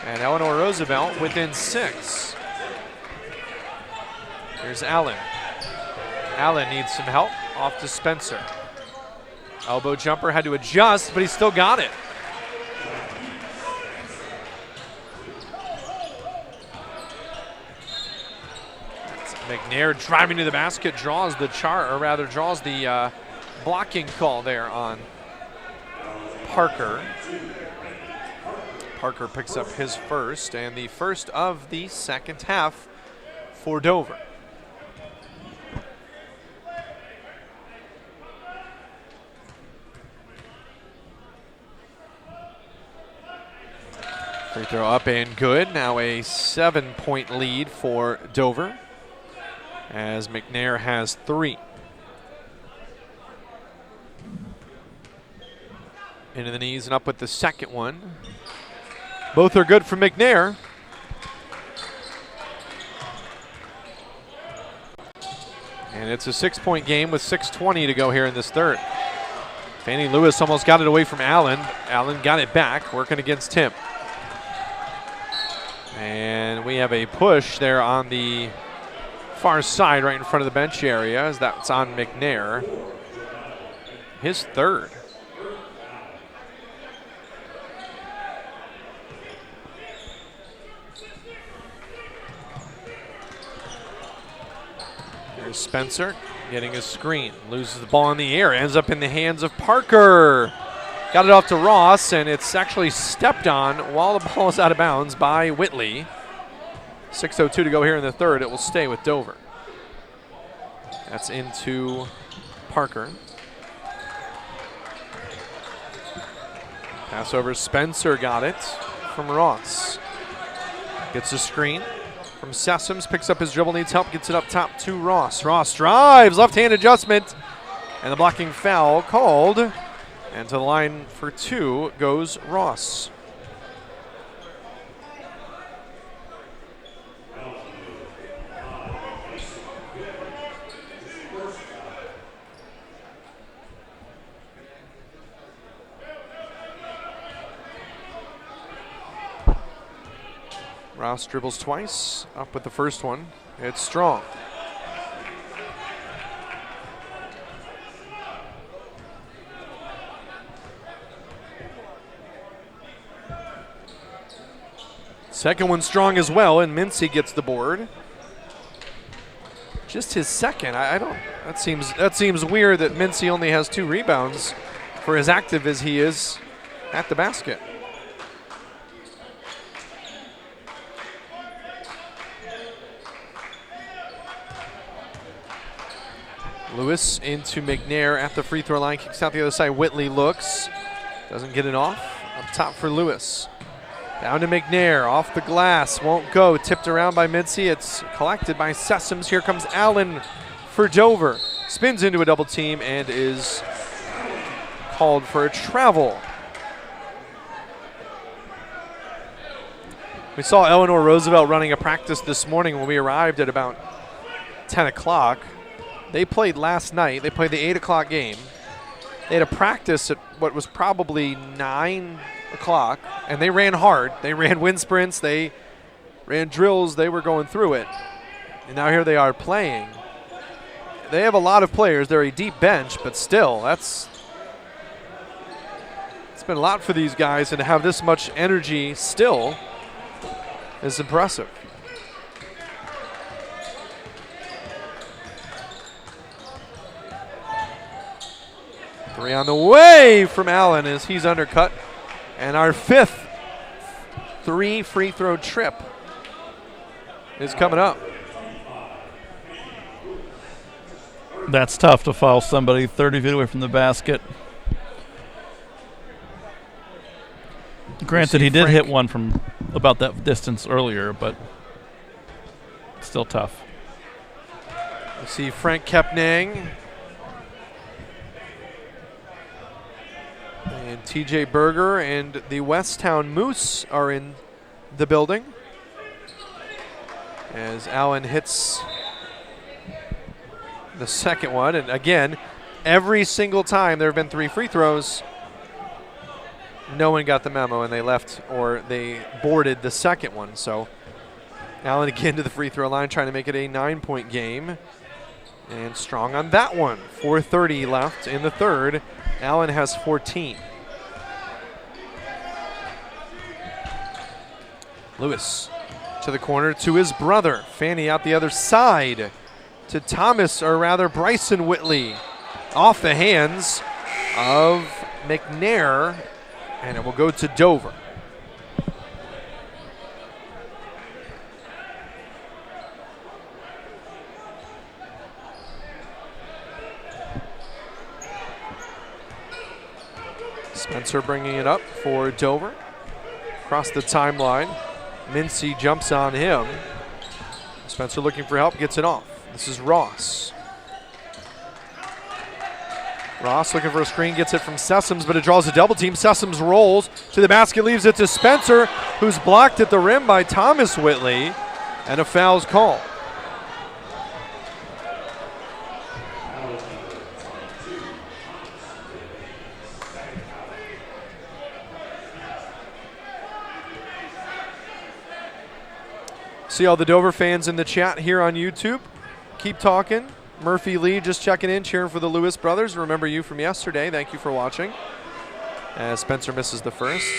And Eleanor Roosevelt within 6. Here's Allen. Allen needs some help, off to Spencer. Elbow jumper, had to adjust, but he still got it. McNair driving to the basket, draws the blocking call there on Parker. Parker picks up his first, and the first of the second half for Dover. Free throw up and good. Now a 7-point lead for Dover, as McNair has 3. Into the knees and up with the second one. Both are good for McNair. And it's a 6-point game with 6:20 to go here in this third. Fannie Lewis almost got it away from Allen. Allen got it back, working against him. And we have a push there on the far side, right in front of the bench area, as that's on McNair. His third. Here's Spencer getting his screen. Loses the ball in the air. Ends up in the hands of Parker. Got it off to Ross, and it's actually stepped on while the ball is out of bounds by Whitley. 6:02 to go here in the third. It will stay with Dover. That's into Parker. Pass over. Spencer got it from Ross. Gets a screen from Sessoms. Picks up his dribble. Needs help. Gets it up top to Ross. Ross drives. Left-hand adjustment. And the blocking foul called. And to the line for two goes Ross. Ross dribbles twice, up with the first one. It's strong. Second one strong as well, and Mincy gets the board. Just his second. I don't. That seems weird that Mincy only has 2 rebounds for as active as he is at the basket. Lewis into McNair at the free throw line. Kicks out the other side. Whitley looks. Doesn't get it off. Up top for Lewis. Down to McNair. Off the glass. Won't go. Tipped around by Mincy. It's collected by Sessoms. Here comes Allen for Dover. Spins into a double team and is called for a travel. We saw Eleanor Roosevelt running a practice this morning when we arrived at about 10 o'clock. They played last night. They played the 8 o'clock game. They had a practice at what was probably 9 o'clock, and they ran hard. They ran wind sprints. They ran drills. They were going through it. And now here they are playing. They have a lot of players. They're a deep bench, but still, it's been a lot for these guys, and to have this much energy still is impressive. Three on the way from Allen as he's undercut. And our 5th 3 free throw trip is coming up. That's tough to foul somebody 30 feet away from the basket. Granted, he did hit one from about that distance earlier, but still tough. We see Frank Kepnang and TJ Berger and the Westtown Moose are in the building as Allen hits the second one. And again, every single time there have been 3 free throws, no one got the memo and they left or they boarded the second one. So Allen again to the free throw line, trying to make it a 9-point game. And strong on that one. 4:30 left in the third. Allen has 14. Lewis to the corner to his brother. Fanny out the other side to Thomas, or rather Bryson Whitley. Off the hands of McNair, and it will go to Dover. Spencer bringing it up for Dover. Across the timeline. Mincy jumps on him. Spencer looking for help, gets it off. This is Ross. Ross looking for a screen, gets it from Sessoms, but it draws a double team. Sessoms rolls to the basket, leaves it to Spencer, who's blocked at the rim by Thomas Whitley, and a foul's called. See all the Dover fans in the chat here on YouTube. Keep talking. Murphy Lee just checking in, cheering for the Lewis brothers. Remember you from yesterday. Thank you for watching. As Spencer misses the first.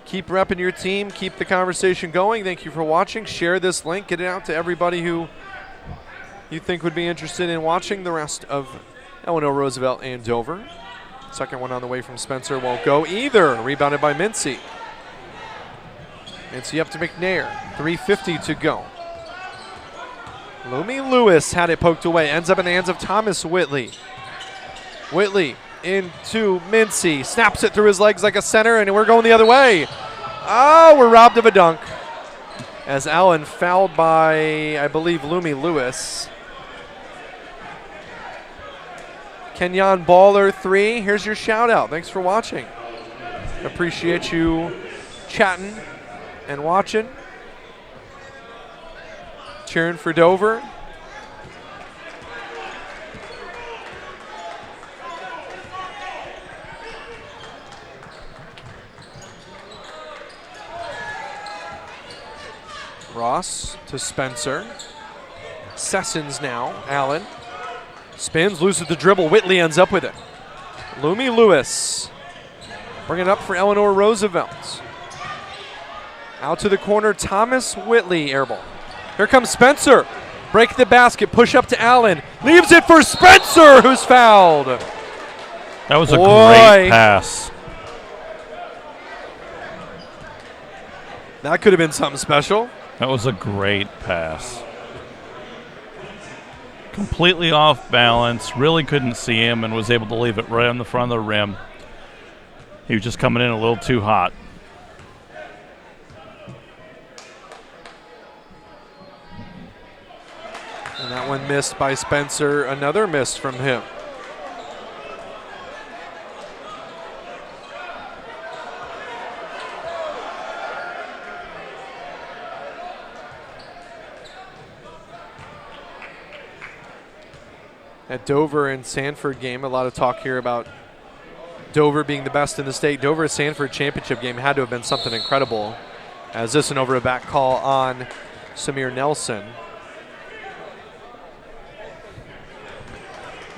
Keep repping your team. Keep the conversation going. Thank you for watching. Share this link. Get it out to everybody who you think would be interested in watching the rest of Eleanor Roosevelt and Dover. Second one on the way from Spencer won't go either. Rebounded by Mincy. Mincy up to McNair. 3:50 to go. Lumi Lewis had it poked away. Ends up in the hands of Thomas Whitley. Whitley into Mincy. Snaps it through his legs like a center, and we're going the other way. Oh, we're robbed of a dunk. As Allen fouled by, I believe, Lumi Lewis. Kenyon Baller 3. Here's your shout out. Thanks for watching. Appreciate you chatting and watching. Cheering for Dover. Ross to Spencer. Sessions now. Allen. Spins, loses the dribble. Whitley ends up with it. Lumi Lewis. Bring it up for Eleanor Roosevelt. Out to the corner, Thomas Whitley, air ball. Here comes Spencer. Break the basket, push up to Allen. Leaves it for Spencer, who's fouled. That was a great pass. That could have been something special. That was a great pass. Completely off balance, really couldn't see him and was able to leave it right on the front of the rim. He was just coming in a little too hot. And that one missed by Spencer. Another miss from him. That Dover and Sanford game, a lot of talk here about Dover being the best in the state. Dover-Sanford championship game had to have been something incredible, as this and over a back call on Samir Nelson.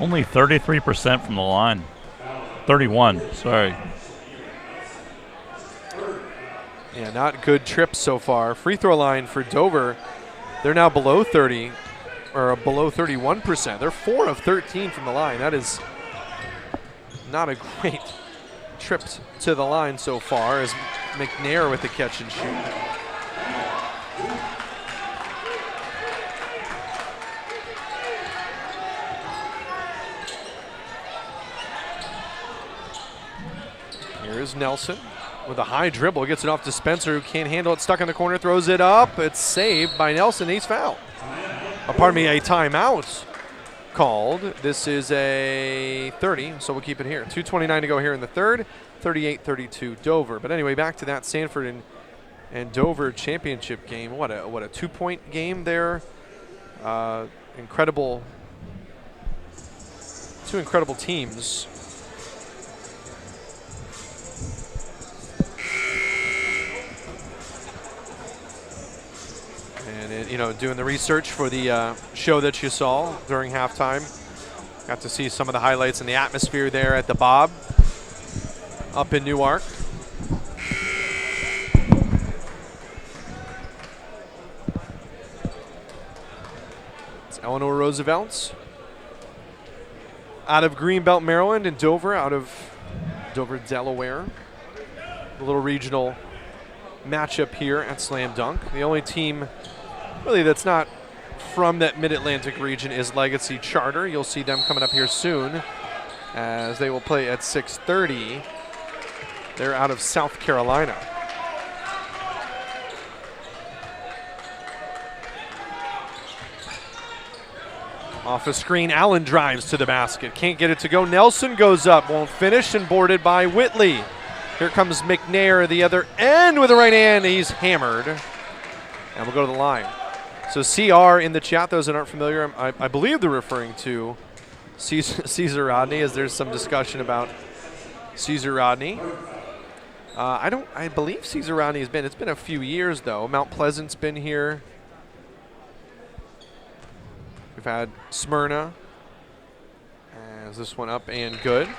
Only 33% from the line. 31, sorry. Yeah, not good trips so far. Free throw line for Dover, they're now below 30, or below 31%. They're 4 of 13 from the line. That is not a great trip to the line so far, as McNair with the catch and shoot. Here's Nelson with a high dribble. Gets it off to Spencer, who can't handle it. Stuck in the corner, throws it up. It's saved by Nelson. He's fouled. A timeout called. This is a 30, so we'll keep it here. 2:29 to go here in the third. 38-32 Dover. But anyway, back to that Sanford and Dover championship game. What a 2-point game there. Incredible. Two incredible teams. And doing the research for the show that you saw during halftime, got to see some of the highlights and the atmosphere there at the Bob up in Newark. It's Eleanor Roosevelt out of Greenbelt, Maryland, and Dover out of Dover, Delaware. A little regional matchup here at Slam Dunk. The only team really that's not from that Mid-Atlantic region is Legacy Charter. You'll see them coming up here soon, as they will play at 6:30. They're out of South Carolina. Off a screen, Allen drives to the basket. Can't get it to go. Nelson goes up, won't finish, and boarded by Whitley. Here comes McNair, the other end with the right hand. He's hammered. And we'll go to the line. So CR in the chat, those that aren't familiar, I believe they're referring to Caesar Rodney, as there's some discussion about Caesar Rodney. I believe Caesar Rodney it's been a few years though. Mount Pleasant's been here. We've had Smyrna. As this one up and good.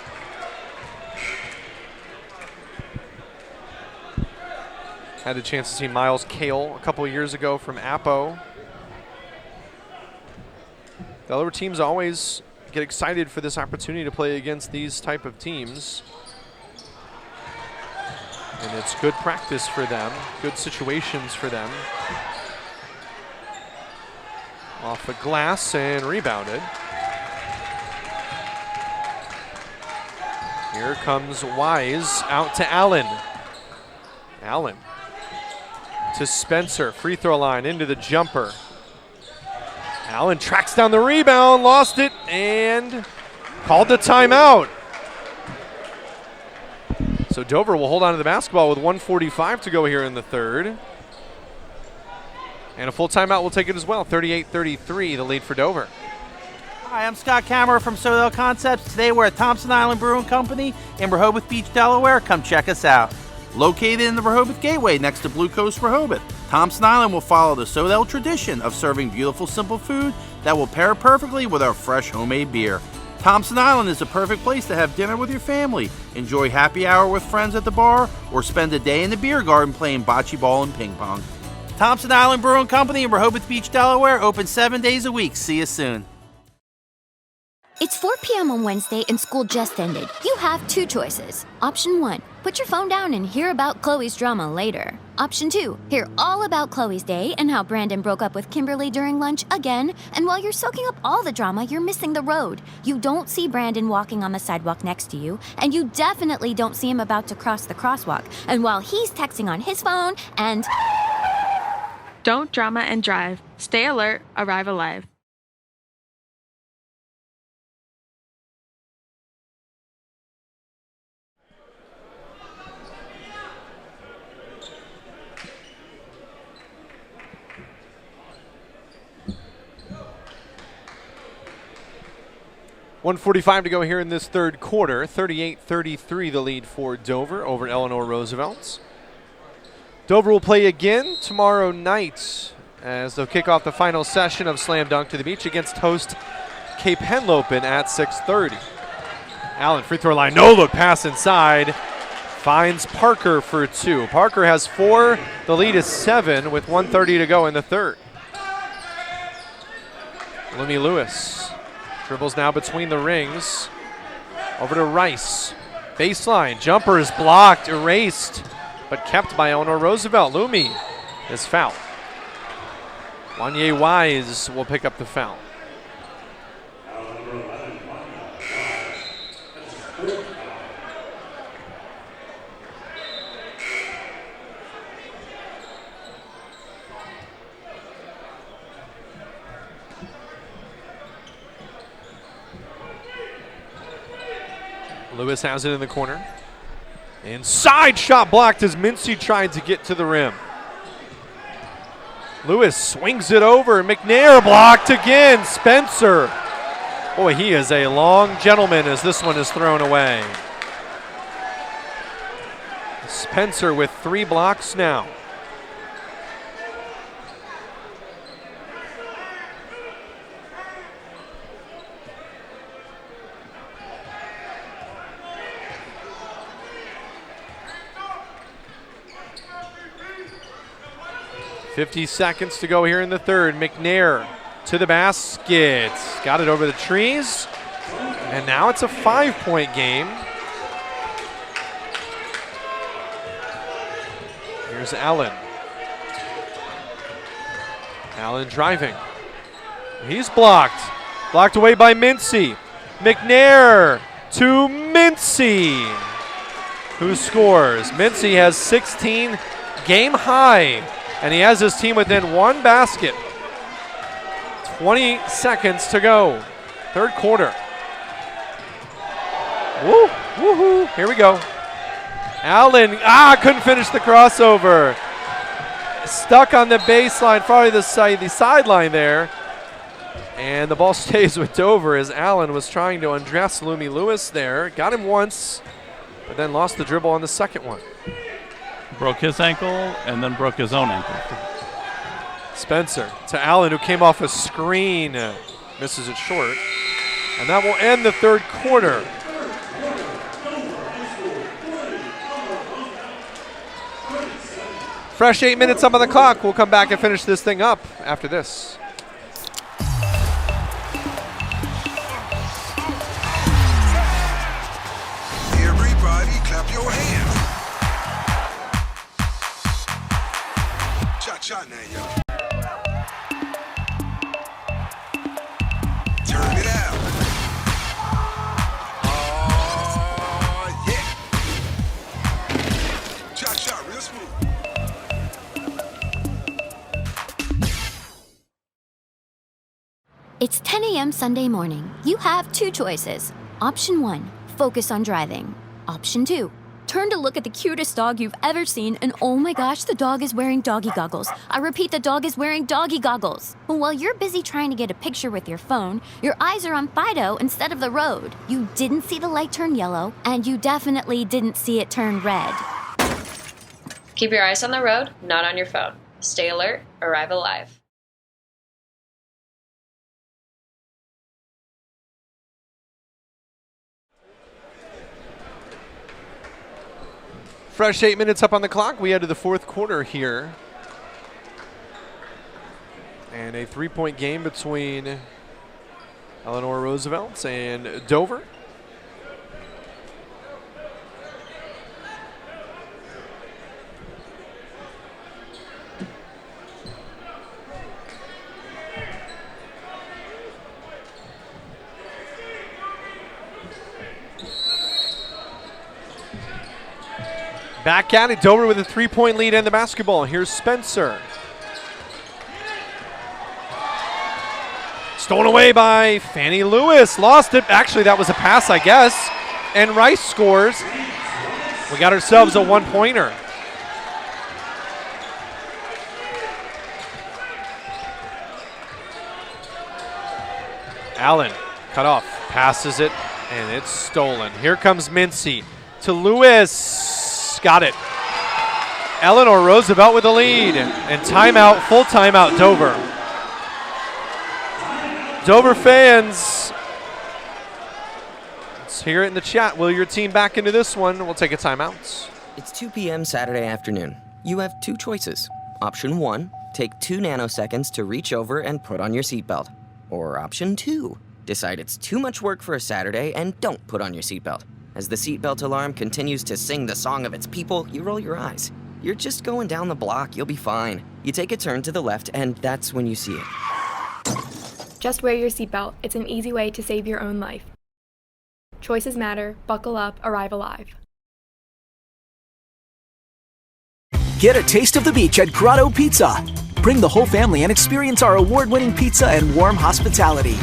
Had a chance to see Miles Kale a couple of years ago from Apo. Delaware teams always get excited for this opportunity to play against these type of teams. And it's good practice for them, good situations for them. Off the glass and rebounded. Here comes Wise out to Allen. Allen to Spencer, free throw line into the jumper. Allen tracks down the rebound, lost it, and called the timeout. So Dover will hold on to the basketball with 1:45 to go here in the third. And a full timeout will take it as well. 38-33, the lead for Dover. Hi, I'm Scott Kammerer from Sodell Concepts. Today we're at Thompson Island Brewing Company in Rehoboth Beach, Delaware. Come check us out. Located in the Rehoboth Gateway next to Blue Coast Rehoboth, Thompson Island will follow the Sodell tradition of serving beautiful, simple food that will pair perfectly with our fresh homemade beer. Thompson Island is the perfect place to have dinner with your family, enjoy happy hour with friends at the bar, or spend a day in the beer garden playing bocce ball and ping pong. Thompson Island Brewing Company in Rehoboth Beach, Delaware, open 7 days a week. See you soon. It's 4 p.m. on Wednesday and school just ended. You have two choices. Option 1, put your phone down and hear about Chloe's drama later. Option 2, hear all about Chloe's day and how Brandon broke up with Kimberly during lunch again. And while you're soaking up all the drama, you're missing the road. You don't see Brandon walking on the sidewalk next to you, and you definitely don't see him about to cross the crosswalk. And while he's texting on his phone and... Don't drama and drive. Stay alert, arrive alive. .145 to go here in this third quarter. 38-33 the lead for Dover over Eleanor Roosevelt. Dover will play again tomorrow night as they'll kick off the final session of Slam Dunk to the Beach against host Cape Henlopen at 6:30. Allen, free throw line, no look pass inside. Finds Parker for 2. Parker has 4. The lead is 7 with 1:30 to go in the third. Lumi Lewis dribbles now between the rings. Over to Rice. Baseline, jumper is blocked, erased, but kept by Eleanor Roosevelt. Lumi is fouled. Wanye Wise will pick up the foul. Lewis has it in the corner. Inside shot blocked as Mincy tried to get to the rim. Lewis swings it over. McNair blocked again. Spencer. Boy, he is a long gentleman as this one is thrown away. Spencer with 3 blocks now. .50 seconds to go here in the third. McNair to the basket. Got it over the trees. And now it's a 5-point game. Here's Allen. Allen driving. He's blocked. Blocked away by Mincy. McNair to Mincy, who scores. Mincy has 16 game high. And he has his team within 1 basket. 20 seconds to go. Third quarter. Woo, woohoo. Here we go. Allen, couldn't finish the crossover. Stuck on the baseline, probably the sideline there. And the ball stays with Dover as Allen was trying to undress Lumi Lewis there. Got him once, but then lost the dribble on the second one. Broke his ankle and then broke his own ankle. Spencer to Allen, who came off a screen. Misses it short. And that will end the third quarter. Fresh 8 minutes up on the clock. We'll come back and finish this thing up after this. your hands. Cha-cha now, y'all. Turn it out. Oh, yeah. Cha-cha, real smooth. It's 10 a.m. Sunday morning. You have two choices. Option 1, focus on driving. Option 2, turn to look at the cutest dog you've ever seen, and oh my gosh, the dog is wearing doggy goggles. I repeat, the dog is wearing doggy goggles. But while you're busy trying to get a picture with your phone, your eyes are on Fido instead of the road. You didn't see the light turn yellow, and you definitely didn't see it turn red. Keep your eyes on the road, not on your phone. Stay alert, arrive alive. Fresh 8 minutes up on the clock. We head to the fourth quarter here. And a 3-point game between Eleanor Roosevelt and Dover. Back at it, Dover with a 3-point lead and the basketball. Here's Spencer. Stolen away by Fannie Lewis. Lost it. Actually, that was a pass, I guess. And Rice scores. We got ourselves a 1-pointer. Allen cut off, passes it, and it's stolen. Here comes Mincy to Lewis. Got it. Eleanor Roosevelt with the lead. And timeout, full timeout, Dover. Dover fans, let's hear it in the chat. Will your team back into this one? We'll take a timeout. It's 2 p.m. Saturday afternoon. You have two choices. Option 1, take 2 nanoseconds to reach over and put on your seatbelt. Or option 2, decide it's too much work for a Saturday and don't put on your seatbelt. As the seatbelt alarm continues to sing the song of its people, you roll your eyes. You're just going down the block, you'll be fine. You take a turn to the left, and that's when you see it. Just wear your seatbelt. It's an easy way to save your own life. Choices matter. Buckle up. Arrive alive. Get a taste of the beach at Grotto Pizza. Bring the whole family and experience our award-winning pizza and warm hospitality.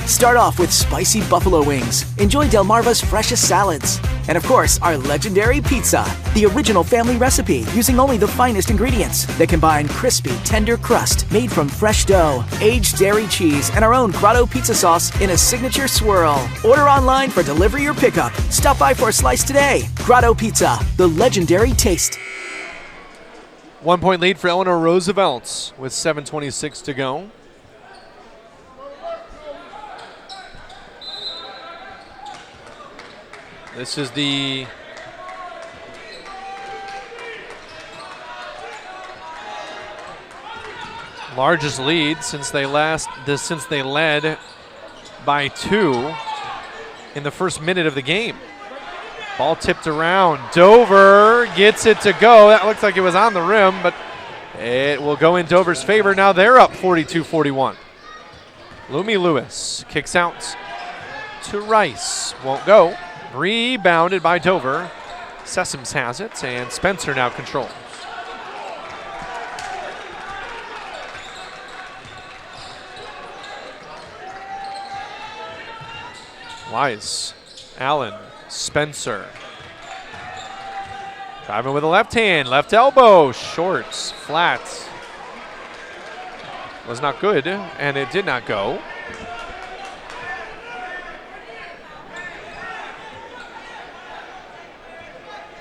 Start off with spicy buffalo wings. Enjoy Delmarva's freshest salads. And of course, our legendary pizza, the original family recipe using only the finest ingredients that combine crispy, tender crust made from fresh dough, aged dairy cheese, and our own Grotto pizza sauce in a signature swirl. Order online for delivery or pickup. Stop by for a slice today. Grotto Pizza, the legendary taste. 1-point lead for Eleanor Roosevelt with 7:26 to go. This is the largest lead since they led by 2 in the first minute of the game. Ball tipped around. Dover gets it to go. That looks like it was on the rim, but it will go in Dover's favor. Now they're up 42-41. Lumi Lewis kicks out to Rice. Won't go. Rebounded by Dover. Sessoms has it, and Spencer now controls. Wise, Allen, Spencer. Driving with a left hand, left elbow, short, flat. Was not good, and it did not go.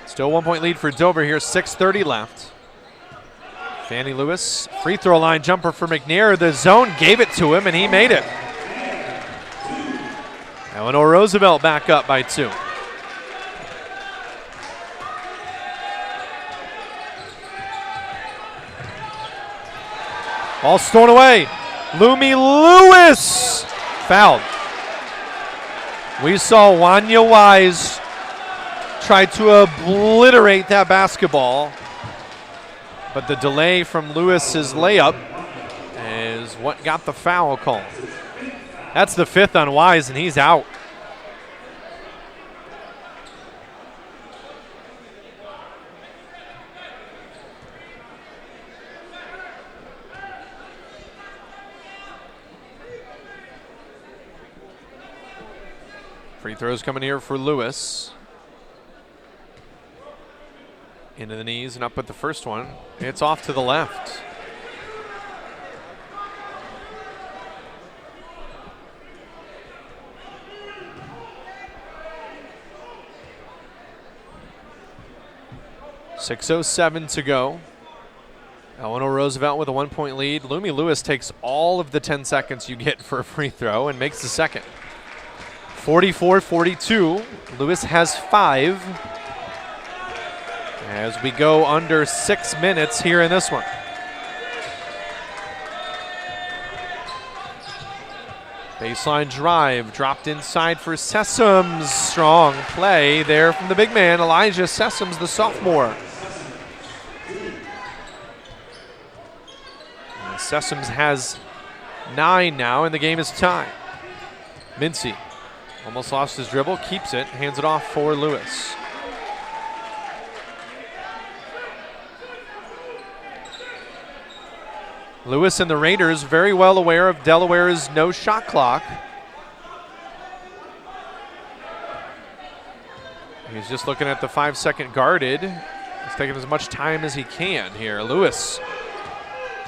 Still 1-point lead for Dover here, 6:30 left. Fannie Lewis, free throw line jumper for McNair. The zone gave it to him, and he made it. Eleanor Roosevelt back up by 2. Ball stolen away. Lumi Lewis fouled. We saw Wanya Wise tried to obliterate that basketball. But the delay from Lewis's layup is what got the foul call. That's the 5th on Wise, and he's out. Free throws coming here for Lewis. Into the knees and up with the first one. It's off to the left. .607 to go. Eleanor Roosevelt with a 1-point lead. Lumi Lewis takes all of the 10 seconds you get for a free throw and makes the second. 44-42. Lewis has 5. As we go under 6 minutes here in this one. Baseline drive, dropped inside for Sessoms. Strong play there from the big man, Elijah Sessoms, the sophomore. And Sessoms has 9 now, and the game is tied. Mincy almost lost his dribble, keeps it, hands it off for Lewis. Lewis and the Raiders very well aware of Delaware's no shot clock. He's just looking at the 5-second guarded. He's taking as much time as he can here. Lewis,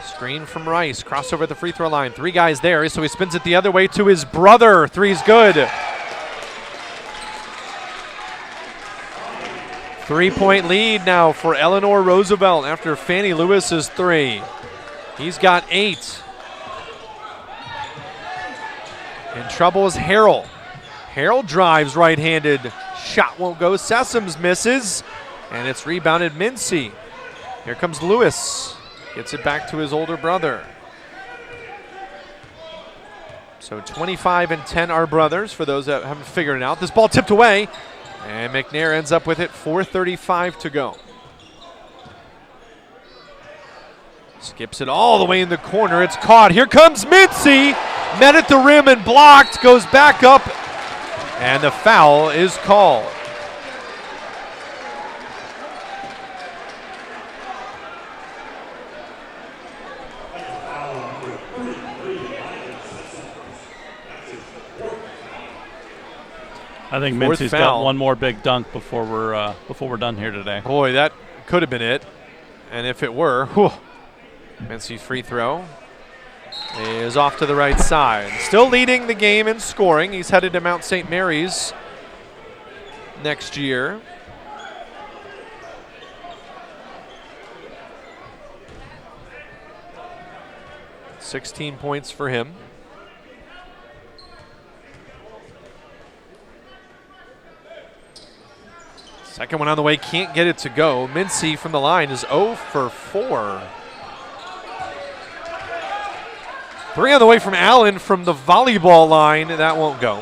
screen from Rice, crossover at the free throw line. 3 guys there, so he spins it the other way to his brother. 3's good. 3-point lead now for Eleanor Roosevelt after Fannie Lewis's 3. He's got 8. In trouble is Harrell. Harrell drives right-handed. Shot won't go. Sessoms misses. And it's rebounded Mincy. Here comes Lewis. Gets it back to his older brother. So 25 and 10 are brothers for those that haven't figured it out. This ball tipped away. And McNair ends up with it. 4:35 to go. Skips it all the way in the corner. It's caught. Here comes Mincy. Met at the rim and blocked. Goes back up. And the foul is called. I think Mincy's got one more big dunk before we're done here today. Boy, that could have been it. And if it were, whew. Mincy free throw is off to the right side. Still leading the game in scoring. He's headed to Mount St. Mary's next year. .16 points for him. Second one on the way, can't get it to go. Mincy from the line is 0 for 4. 3 on the way from Allen from the volleyball line. That won't go.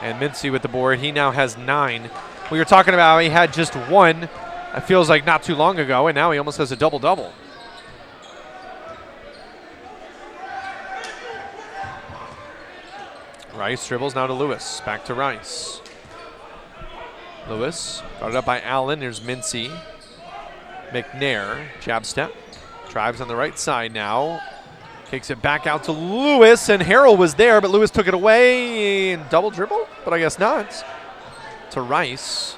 And Mincy with the board. He now has 9. We were talking about how he had just 1. It feels like not too long ago, and now he almost has a double-double. Rice dribbles now to Lewis. Back to Rice. Lewis, got it up by Allen. There's Mincy. McNair, jab step. Drives on the right side now. Kicks it back out to Lewis, and Harrell was there, but Lewis took it away and double dribble, but I guess not. To Rice.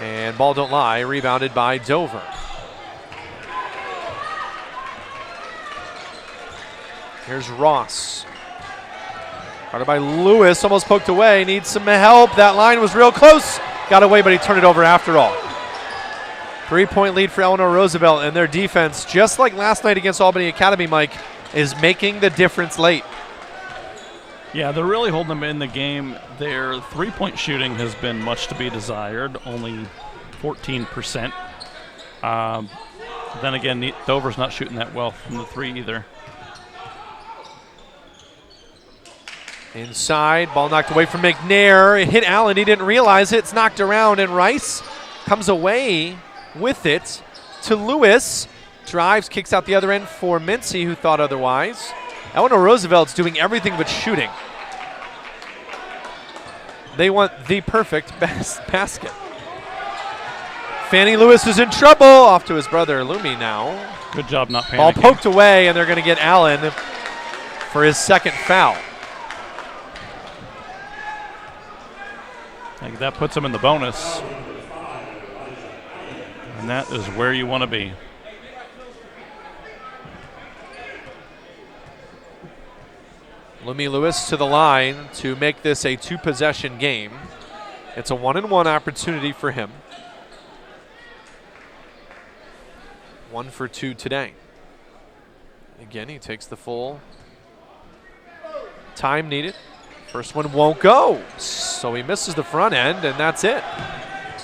And ball don't lie, rebounded by Dover. Here's Ross. Guarded by Lewis, almost poked away, needs some help. That line was real close. Got away, but he turned it over after all. 3-point lead for Eleanor Roosevelt, and their defense, just like last night against Albany Academy, Mike, is making the difference late. Yeah, they're really holding them in the game. Their three-point shooting has been much to be desired, only 14%. Then again, Dover's not shooting that well from the 3 either. Inside, ball knocked away from McNair. It hit Allen, he didn't realize it. It's knocked around, and Rice comes away with it to Lewis. Drives, kicks out the other end for Mincy, who thought otherwise. Eleanor Roosevelt's doing everything but shooting. They want the perfect basket. Fannie Lewis is in trouble. Off to his brother Lumi now. Good job not panicking. Ball poked away, and they're going to get Allen for his second foul. I think that puts him in the bonus. And that is where you want to be. Lumi Lewis to the line to make this a two-possession game. It's a 1-and-1 opportunity for him. 1 for 2 today. Again, he takes the full time needed. First one won't go, so he misses the front end, and that's it.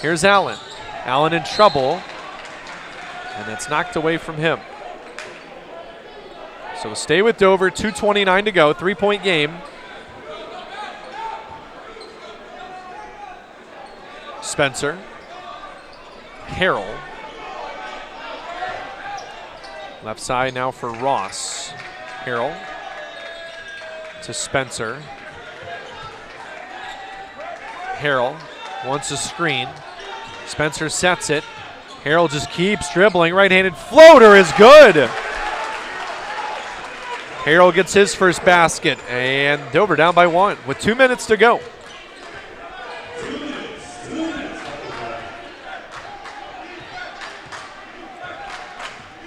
Here's Allen. Allen in trouble, and it's knocked away from him. So stay with Dover, 2:29 to go, 3-point game. Spencer. Harrell. Left side now for Ross. Harrell to Spencer. Harrell wants a screen. Spencer sets it. Harrell just keeps dribbling. Right-handed floater is good. Harrell gets his first basket, and Dover down by 1 with 2 minutes to go.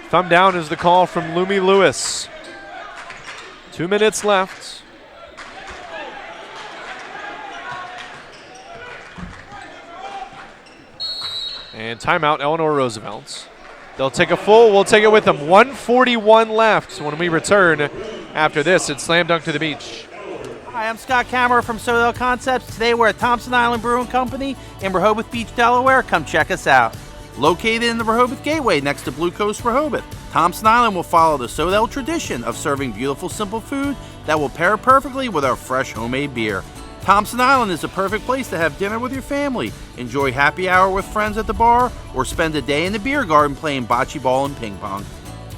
Thumb down is the call from Lumi Lewis. 2 minutes left. And timeout, Eleanor Roosevelt. They'll take a full, we'll take it with them. 1:41 left when we return. After this, it's Slam Dunk to the Beach. Hi, I'm Scott Kammerer from Sodell Concepts. Today we're at Thompson Island Brewing Company in Rehoboth Beach, Delaware. Come check us out. Located in the Rehoboth Gateway next to Blue Coast Rehoboth, Thompson Island will follow the Sodell tradition of serving beautiful, simple food that will pair perfectly with our fresh homemade beer. Thompson Island is the perfect place to have dinner with your family, enjoy happy hour with friends at the bar, or spend a day in the beer garden playing bocce ball and ping pong.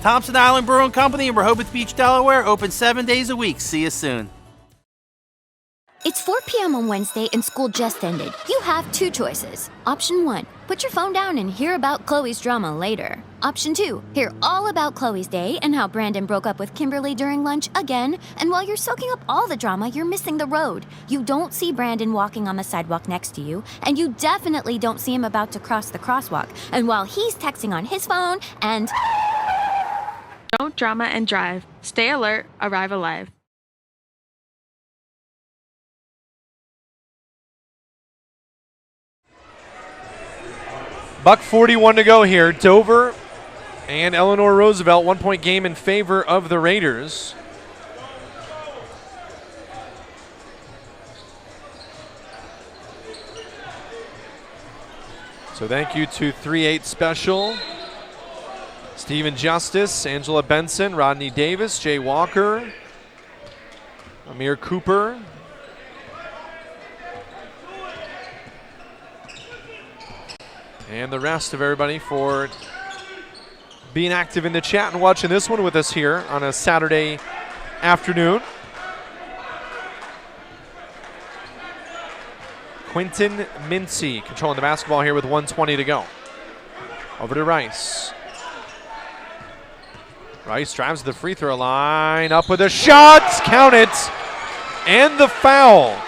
Thompson Island Brewing Company in Rehoboth Beach, Delaware, open 7 days a week. See you soon. It's 4 p.m. on Wednesday and school just ended. You have two choices. Option 1, put your phone down and hear about Chloe's drama later. Option 2, hear all about Chloe's day and how Brandon broke up with Kimberly during lunch again. And while you're soaking up all the drama, you're missing the road. You don't see Brandon walking on the sidewalk next to you, and you definitely don't see him about to cross the crosswalk. And while he's texting on his phone and... Don't drama and drive. Stay alert, arrive alive. $1:41 to go here. Dover and Eleanor Roosevelt, 1-point game in favor of the Raiders. So thank you to 3-8 Special, Stephen Justice, Angela Benson, Rodney Davis, Jay Walker, Amir Cooper, and the rest of everybody for being active in the chat and watching this one with us here on a Saturday afternoon. Quinton Mincy controlling the basketball here with 1:20 to go. Over to Rice. Rice drives to the free throw line, up with a shot, count it, and the foul.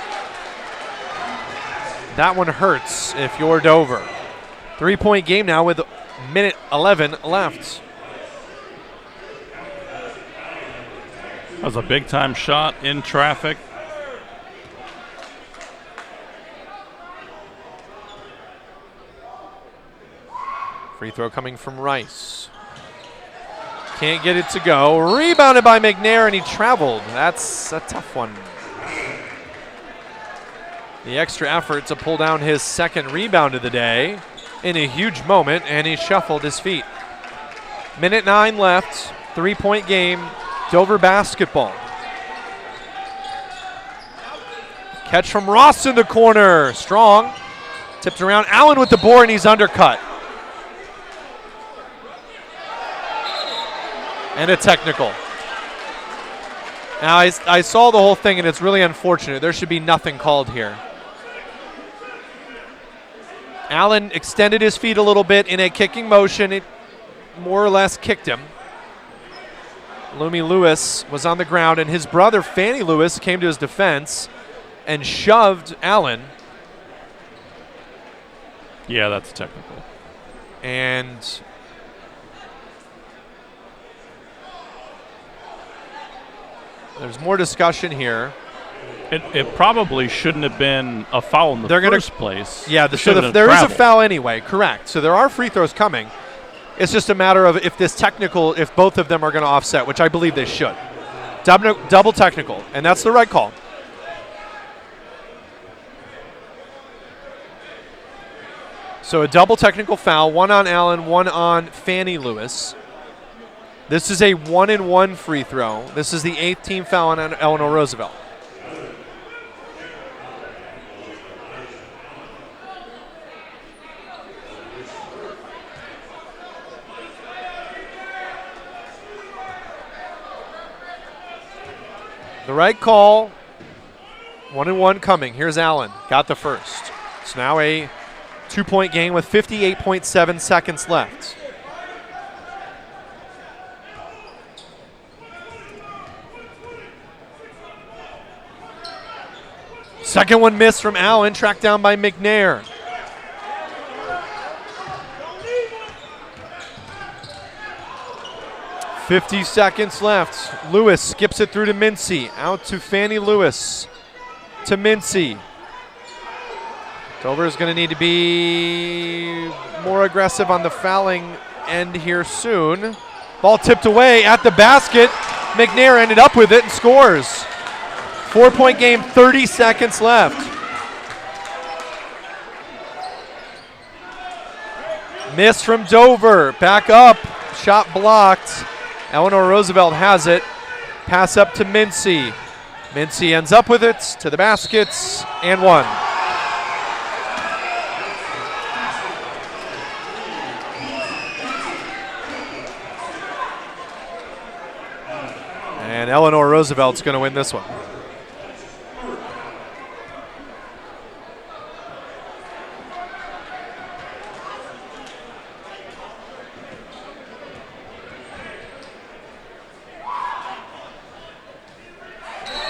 That one hurts if you're Dover. 3-point game now with minute 11 left. That was a big-time shot in traffic. Free throw coming from Rice. Can't get it to go. Rebounded by McNair, and he traveled. That's a tough one. The extra effort to pull down his second rebound of the day in a huge moment, and he shuffled his feet. Minute 9 left, 3-point game, Dover basketball. Catch from Ross in the corner. Strong. Tipped around. Allen with the board, and he's undercut. And a technical. Now, I saw the whole thing, and it's really unfortunate. There should be nothing called here. Allen extended his feet a little bit in a kicking motion. It more or less kicked him. Lumi Lewis was on the ground, and his brother, Fannie Lewis, came to his defense and shoved Allen. Yeah, that's technical. And there's more discussion here. It probably shouldn't have been a foul in the first place. Yeah, there is a foul anyway, correct. So there are free throws coming. It's just a matter of if both of them are going to offset, which I believe they should. Double technical, and that's the right call. So a double technical foul, one on Allen, one on Fannie Lewis. This is a 1-and-1 free throw. This is the 8th team foul on Eleanor Roosevelt. The right call, 1-and-1 coming. Here's Allen, got the first. It's now a 2-point game with 58.7 seconds left. Second one missed from Allen, tracked down by McNair. .50 seconds left. Lewis skips it through to Mincy. Out to Fannie Lewis. To Mincy. Dover is going to need to be more aggressive on the fouling end here soon. Ball tipped away at the basket. McNair ended up with it and scores. 4-point game, 30 seconds left. Miss from Dover. Back up. Shot blocked. Eleanor Roosevelt has it. Pass up to Mincy. Mincy ends up with it to the baskets and one. And Eleanor Roosevelt's going to win this one.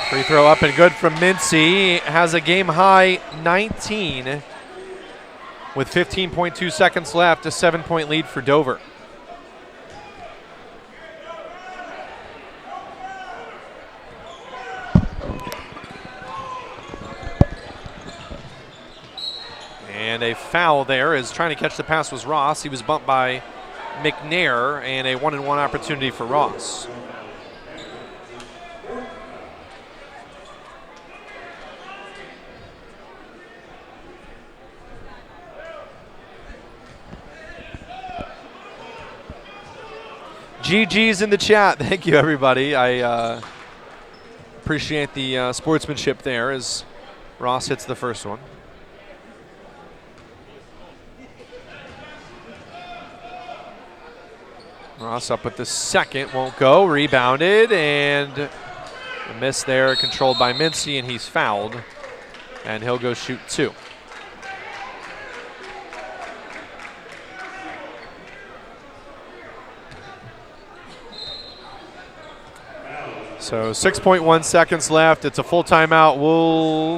Free throw up and good from Mincy. Has a game high 19 with 15.2 seconds left. A 7-point lead for Dover. And a foul there as trying to catch the pass was Ross. He was bumped by McNair, and a 1-and-1 opportunity for Ross. GG's in the chat. Thank you, everybody. I appreciate the sportsmanship there as Ross hits the first one. Ross up with the second. Won't go. Rebounded. And a miss there controlled by Mincy, and he's fouled. And he'll go shoot two. So 6.1 seconds left. It's a full timeout.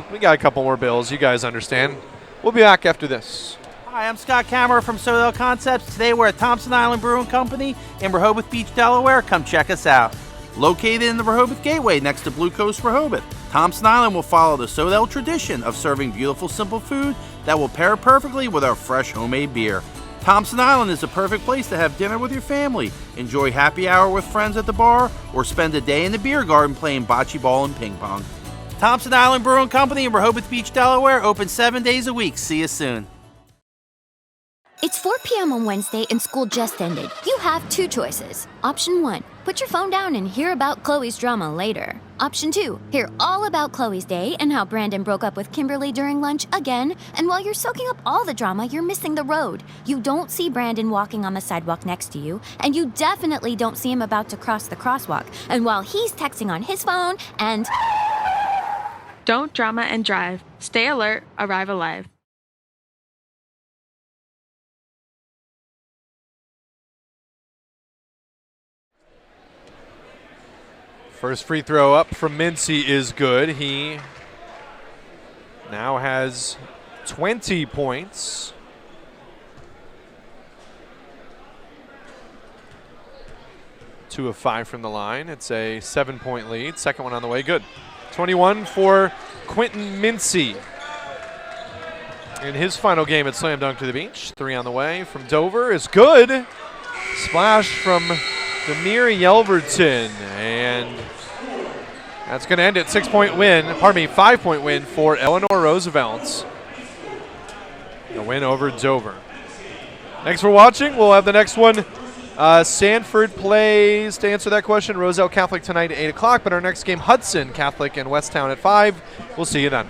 We got a couple more bills. You guys understand. We'll be back after this. Hi, I'm Scott Kammerer from Sodell Concepts. Today we're at Thompson Island Brewing Company in Rehoboth Beach, Delaware. Come check us out. Located in the Rehoboth Gateway next to Blue Coast Rehoboth, Thompson Island will follow the Sodell tradition of serving beautiful, simple food that will pair perfectly with our fresh homemade beer. Thompson Island is the perfect place to have dinner with your family, enjoy happy hour with friends at the bar, or spend a day in the beer garden playing bocce ball and ping pong. Thompson Island Brewing Company in Rehoboth Beach, Delaware, open 7 days a week. See you soon. It's 4 p.m. on Wednesday and school just ended. You have two choices. Option 1, put your phone down and hear about Chloe's drama later. Option 2, hear all about Chloe's day and how Brandon broke up with Kimberly during lunch again. And while you're soaking up all the drama, you're missing the road. You don't see Brandon walking on the sidewalk next to you, and you definitely don't see him about to cross the crosswalk. And while he's texting on his phone and... Don't drama and drive. Stay alert, arrive alive. First free throw up from Mincy is good. He now has 20 points. Two of 5 from the line. It's a 7-point lead. Second one on the way. Good. 21 for Quentin Mincy. In his final game at Slam Dunk to the Beach. 3 on the way from Dover is good. Splash from Demir Yelverton. And that's going to end it. 5-point win for Eleanor Roosevelt. A win over Dover. Thanks for watching. We'll have the next one. Sanford plays, to answer that question, Roselle Catholic tonight at 8 o'clock. But our next game, Hudson Catholic and Westtown at 5. We'll see you then.